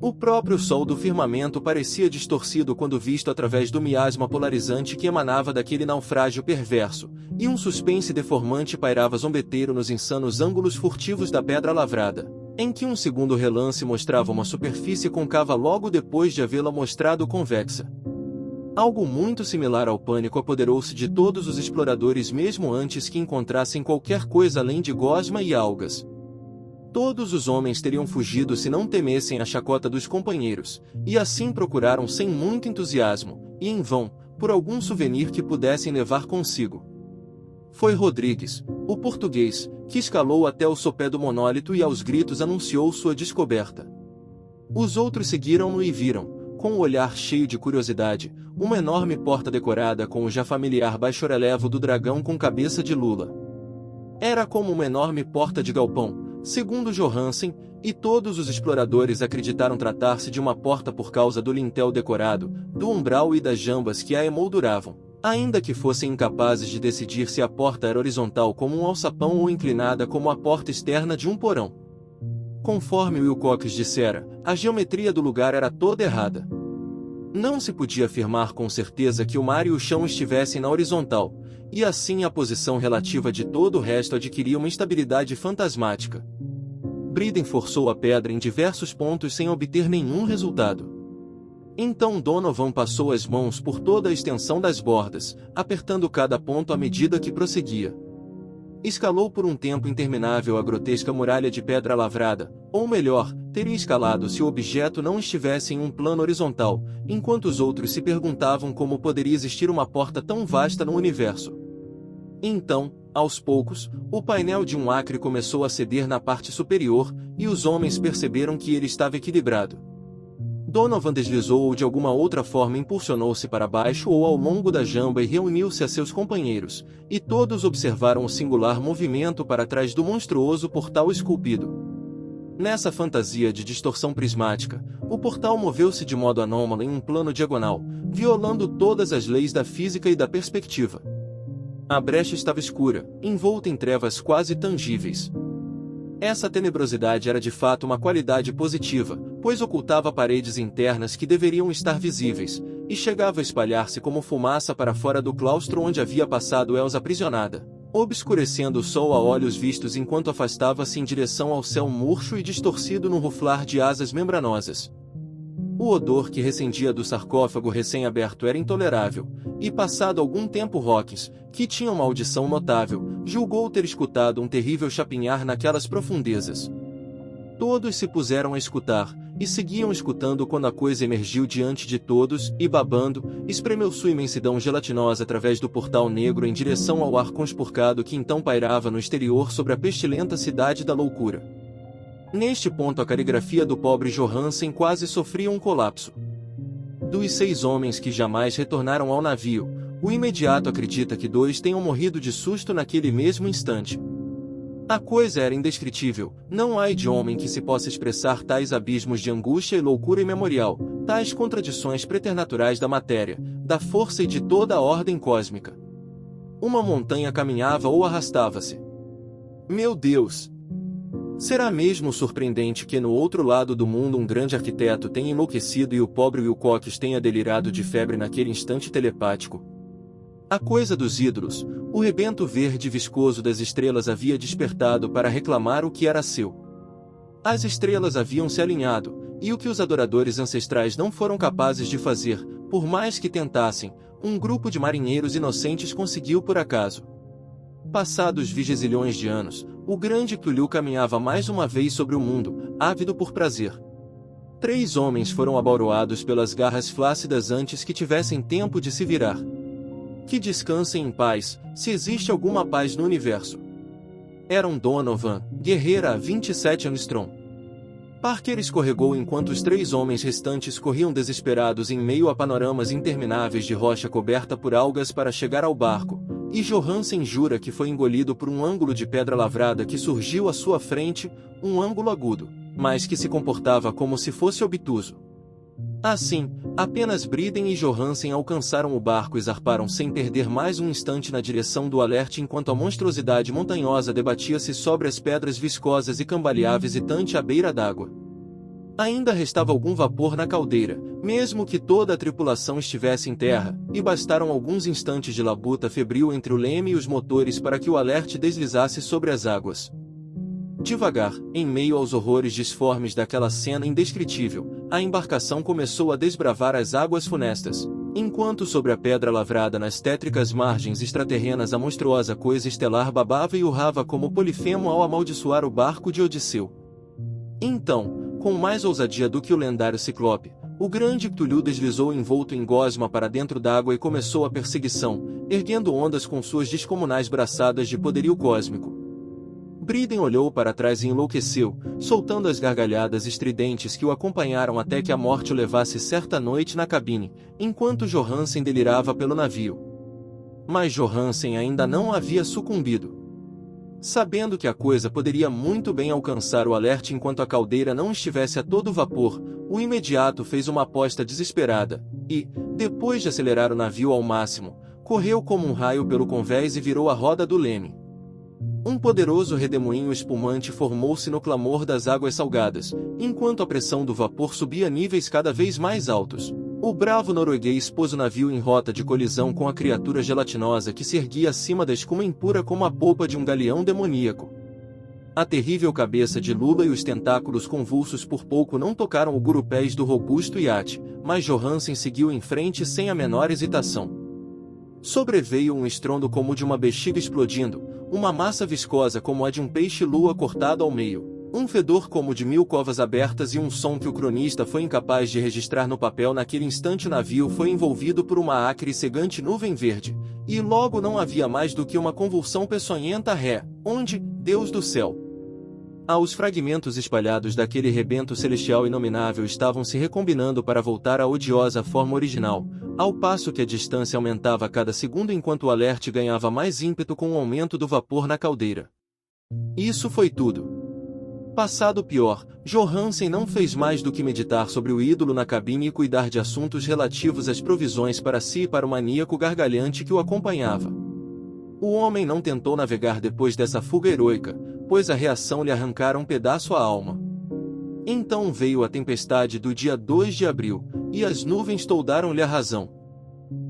O próprio sol do firmamento parecia distorcido quando visto através do miasma polarizante que emanava daquele naufrágio perverso, e um suspense deformante pairava zombeteiro nos insanos ângulos furtivos da pedra lavrada, em que um segundo relance mostrava uma superfície côncava logo depois de havê-la mostrado convexa. Algo muito similar ao pânico apoderou-se de todos os exploradores mesmo antes que encontrassem qualquer coisa além de gosma e algas. Todos os homens teriam fugido se não temessem a chacota dos companheiros, e assim procuraram sem muito entusiasmo, e em vão, por algum souvenir que pudessem levar consigo. Foi Rodrigues, o português, que escalou até o sopé do monólito e aos gritos anunciou sua descoberta. Os outros seguiram-no e viram, com o olhar cheio de curiosidade, uma enorme porta decorada com o já familiar baixo-relevo do dragão com cabeça de lula. Era como uma enorme porta de galpão, segundo Johansen, e todos os exploradores acreditaram tratar-se de uma porta por causa do lintel decorado, do umbral e das jambas que a emolduravam, ainda que fossem incapazes de decidir se a porta era horizontal como um alçapão ou inclinada como a porta externa de um porão. Conforme Wilcox dissera, a geometria do lugar era toda errada. Não se podia afirmar com certeza que o mar e o chão estivessem na horizontal, e assim a posição relativa de todo o resto adquiria uma instabilidade fantasmática. Briden forçou a pedra em diversos pontos sem obter nenhum resultado. Então Donovan passou as mãos por toda a extensão das bordas, apertando cada ponto à medida que prosseguia. Escalou por um tempo interminável a grotesca muralha de pedra lavrada, ou melhor, teria escalado se o objeto não estivesse em um plano horizontal, enquanto os outros se perguntavam como poderia existir uma porta tão vasta no universo. Então, aos poucos, o painel de um acre começou a ceder na parte superior, e os homens perceberam que ele estava equilibrado. Donovan deslizou ou de alguma outra forma impulsionou-se para baixo ou ao longo da jamba e reuniu-se a seus companheiros, e todos observaram o singular movimento para trás do monstruoso portal esculpido. Nessa fantasia de distorção prismática, o portal moveu-se de modo anômalo em um plano diagonal, violando todas as leis da física e da perspectiva. A brecha estava escura, envolta em trevas quase tangíveis. Essa tenebrosidade era de fato uma qualidade positiva, pois ocultava paredes internas que deveriam estar visíveis, e chegava a espalhar-se como fumaça para fora do claustro onde havia passado Elsa aprisionada, obscurecendo o sol a olhos vistos enquanto afastava-se em direção ao céu murcho e distorcido no ruflar de asas membranosas. O odor que recendia do sarcófago recém-aberto era intolerável, e passado algum tempo Hawkins, que tinha uma audição notável, julgou ter escutado um terrível chapinhar naquelas profundezas. Todos se puseram a escutar, e seguiam escutando quando a coisa emergiu diante de todos e, babando, espremeu sua imensidão gelatinosa através do portal negro em direção ao ar conspurcado que então pairava no exterior sobre a pestilenta cidade da loucura. Neste ponto a caligrafia do pobre Johansen quase sofria um colapso. Dos 6 homens que jamais retornaram ao navio, o imediato acredita que 2 tenham morrido de susto naquele mesmo instante. A coisa era indescritível, não há de homem que se possa expressar tais abismos de angústia e loucura imemorial, tais contradições preternaturais da matéria, da força e de toda a ordem cósmica. Uma montanha caminhava ou arrastava-se. Meu Deus! Será mesmo surpreendente que no outro lado do mundo um grande arquiteto tenha enlouquecido e o pobre Wilcox tenha delirado de febre naquele instante telepático? A coisa dos ídolos, o rebento verde viscoso das estrelas havia despertado para reclamar o que era seu. As estrelas haviam se alinhado, e o que os adoradores ancestrais não foram capazes de fazer, por mais que tentassem, um grupo de marinheiros inocentes conseguiu por acaso. Passados vigezilhões de anos, o grande Cthulhu caminhava mais uma vez sobre o mundo, ávido por prazer. 3 homens foram abauroados pelas garras flácidas antes que tivessem tempo de se virar. Que descansem em paz, se existe alguma paz no universo. Eram Donovan, guerreira a 27 Armstrong. Parker escorregou enquanto os 3 homens restantes corriam desesperados em meio a panoramas intermináveis de rocha coberta por algas para chegar ao barco, e Johansen jura que foi engolido por um ângulo de pedra lavrada que surgiu à sua frente, um ângulo agudo, mas que se comportava como se fosse obtuso. Assim, apenas Briden e Johansen alcançaram o barco e zarparam sem perder mais um instante na direção do alerte enquanto a monstruosidade montanhosa debatia-se sobre as pedras viscosas e cambaleava hesitante à beira d'água. Ainda restava algum vapor na caldeira, mesmo que toda a tripulação estivesse em terra, e bastaram alguns instantes de labuta febril entre o leme e os motores para que o alerte deslizasse sobre as águas. Devagar, em meio aos horrores disformes daquela cena indescritível, a embarcação começou a desbravar as águas funestas, enquanto sobre a pedra lavrada nas tétricas margens extraterrenas a monstruosa coisa estelar babava e urrava como Polifemo ao amaldiçoar o barco de Odisseu. Então, com mais ousadia do que o lendário Ciclope, o grande Cthulhu deslizou envolto em gosma para dentro d'água e começou a perseguição, erguendo ondas com suas descomunais braçadas de poderio cósmico. Briden olhou para trás e enlouqueceu, soltando as gargalhadas estridentes que o acompanharam até que a morte o levasse certa noite na cabine, enquanto Johansen delirava pelo navio. Mas Johansen ainda não havia sucumbido. Sabendo que a coisa poderia muito bem alcançar o alerte enquanto a caldeira não estivesse a todo vapor, o imediato fez uma aposta desesperada, e, depois de acelerar o navio ao máximo, correu como um raio pelo convés e virou a roda do leme. Um poderoso redemoinho espumante formou-se no clamor das águas salgadas, enquanto a pressão do vapor subia a níveis cada vez mais altos. O bravo norueguês pôs o navio em rota de colisão com a criatura gelatinosa que se erguia acima da escuma impura como a polpa de um galeão demoníaco. A terrível cabeça de Lula e os tentáculos convulsos por pouco não tocaram o gurupés do robusto iate, mas Johansen seguiu em frente sem a menor hesitação. Sobreveio um estrondo como de uma bexiga explodindo, uma massa viscosa como a de um peixe-lua cortado ao meio, um fedor como de 1000 covas abertas e um som que o cronista foi incapaz de registrar no papel naquele instante. O navio foi envolvido por uma acre e cegante nuvem verde, e logo não havia mais do que uma convulsão peçonhenta onde, Deus do céu! Os fragmentos espalhados daquele rebento celestial inominável estavam se recombinando para voltar à odiosa forma original, ao passo que a distância aumentava a cada segundo enquanto o alerte ganhava mais ímpeto com o aumento do vapor na caldeira. Isso foi tudo. Passado o pior, Johansen não fez mais do que meditar sobre o ídolo na cabine e cuidar de assuntos relativos às provisões para si e para o maníaco gargalhante que o acompanhava. O homem não tentou navegar depois dessa fuga heroica, pois a reação lhe arrancara um pedaço à alma. Então veio a tempestade do dia 2 de abril, e as nuvens toldaram-lhe a razão.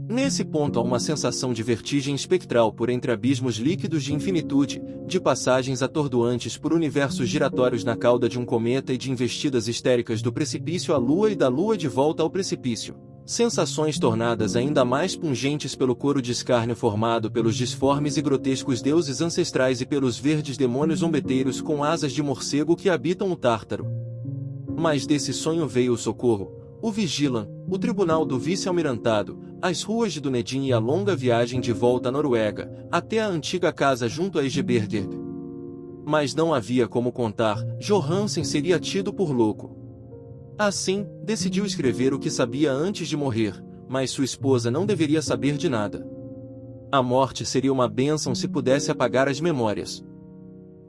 Nesse ponto há uma sensação de vertigem espectral por entre abismos líquidos de infinitude, de passagens atordoantes por universos giratórios na cauda de um cometa e de investidas histéricas do precipício à lua e da lua de volta ao precipício. Sensações tornadas ainda mais pungentes pelo coro de escárnio formado pelos disformes e grotescos deuses ancestrais e pelos verdes demônios zombeteiros com asas de morcego que habitam o Tártaro. Mas desse sonho veio o socorro, o Vigilan, o tribunal do vice-almirantado, as ruas de Dunedin e a longa viagem de volta à Noruega, até a antiga casa junto a Egeberger. Mas não havia como contar, Johansen seria tido por louco. Assim, decidiu escrever o que sabia antes de morrer, mas sua esposa não deveria saber de nada. A morte seria uma bênção se pudesse apagar as memórias.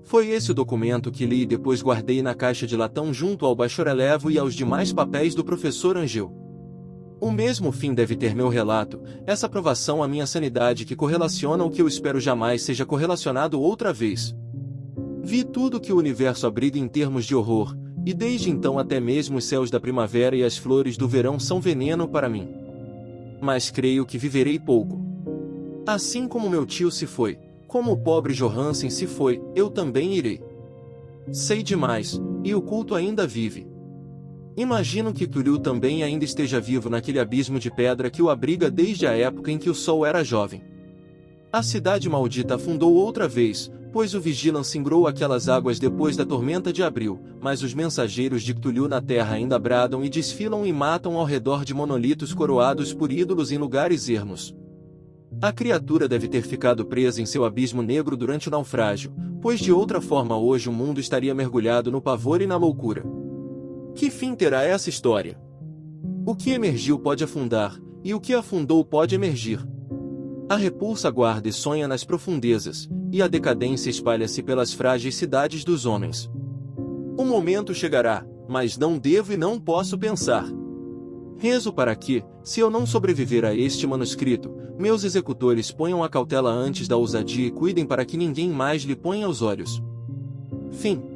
Foi esse o documento que li e depois guardei na caixa de latão junto ao bacharelevo e aos demais papéis do professor Angel. O mesmo fim deve ter meu relato, essa provação à minha sanidade que correlaciona o que eu espero jamais seja correlacionado outra vez. Vi tudo que o universo abriga em termos de horror, e desde então até mesmo os céus da primavera e as flores do verão são veneno para mim. Mas creio que viverei pouco. Assim como meu tio se foi, como o pobre Johansen se foi, eu também irei. Sei demais, e o culto ainda vive. Imagino que Cthulhu também ainda esteja vivo naquele abismo de pedra que o abriga desde a época em que o sol era jovem. A cidade maldita afundou outra vez, pois o Vigilance singrou aquelas águas depois da tormenta de abril, mas os mensageiros de Cthulhu na terra ainda bradam e desfilam e matam ao redor de monolitos coroados por ídolos em lugares ermos. A criatura deve ter ficado presa em seu abismo negro durante o naufrágio, pois de outra forma hoje o mundo estaria mergulhado no pavor e na loucura. Que fim terá essa história? O que emergiu pode afundar, e o que afundou pode emergir. A repulsa guarda e sonha nas profundezas, e a decadência espalha-se pelas frágeis cidades dos homens. O momento chegará, mas não devo e não posso pensar. Rezo para que, se eu não sobreviver a este manuscrito, meus executores ponham a cautela antes da ousadia e cuidem para que ninguém mais lhe ponha aos olhos. Fim.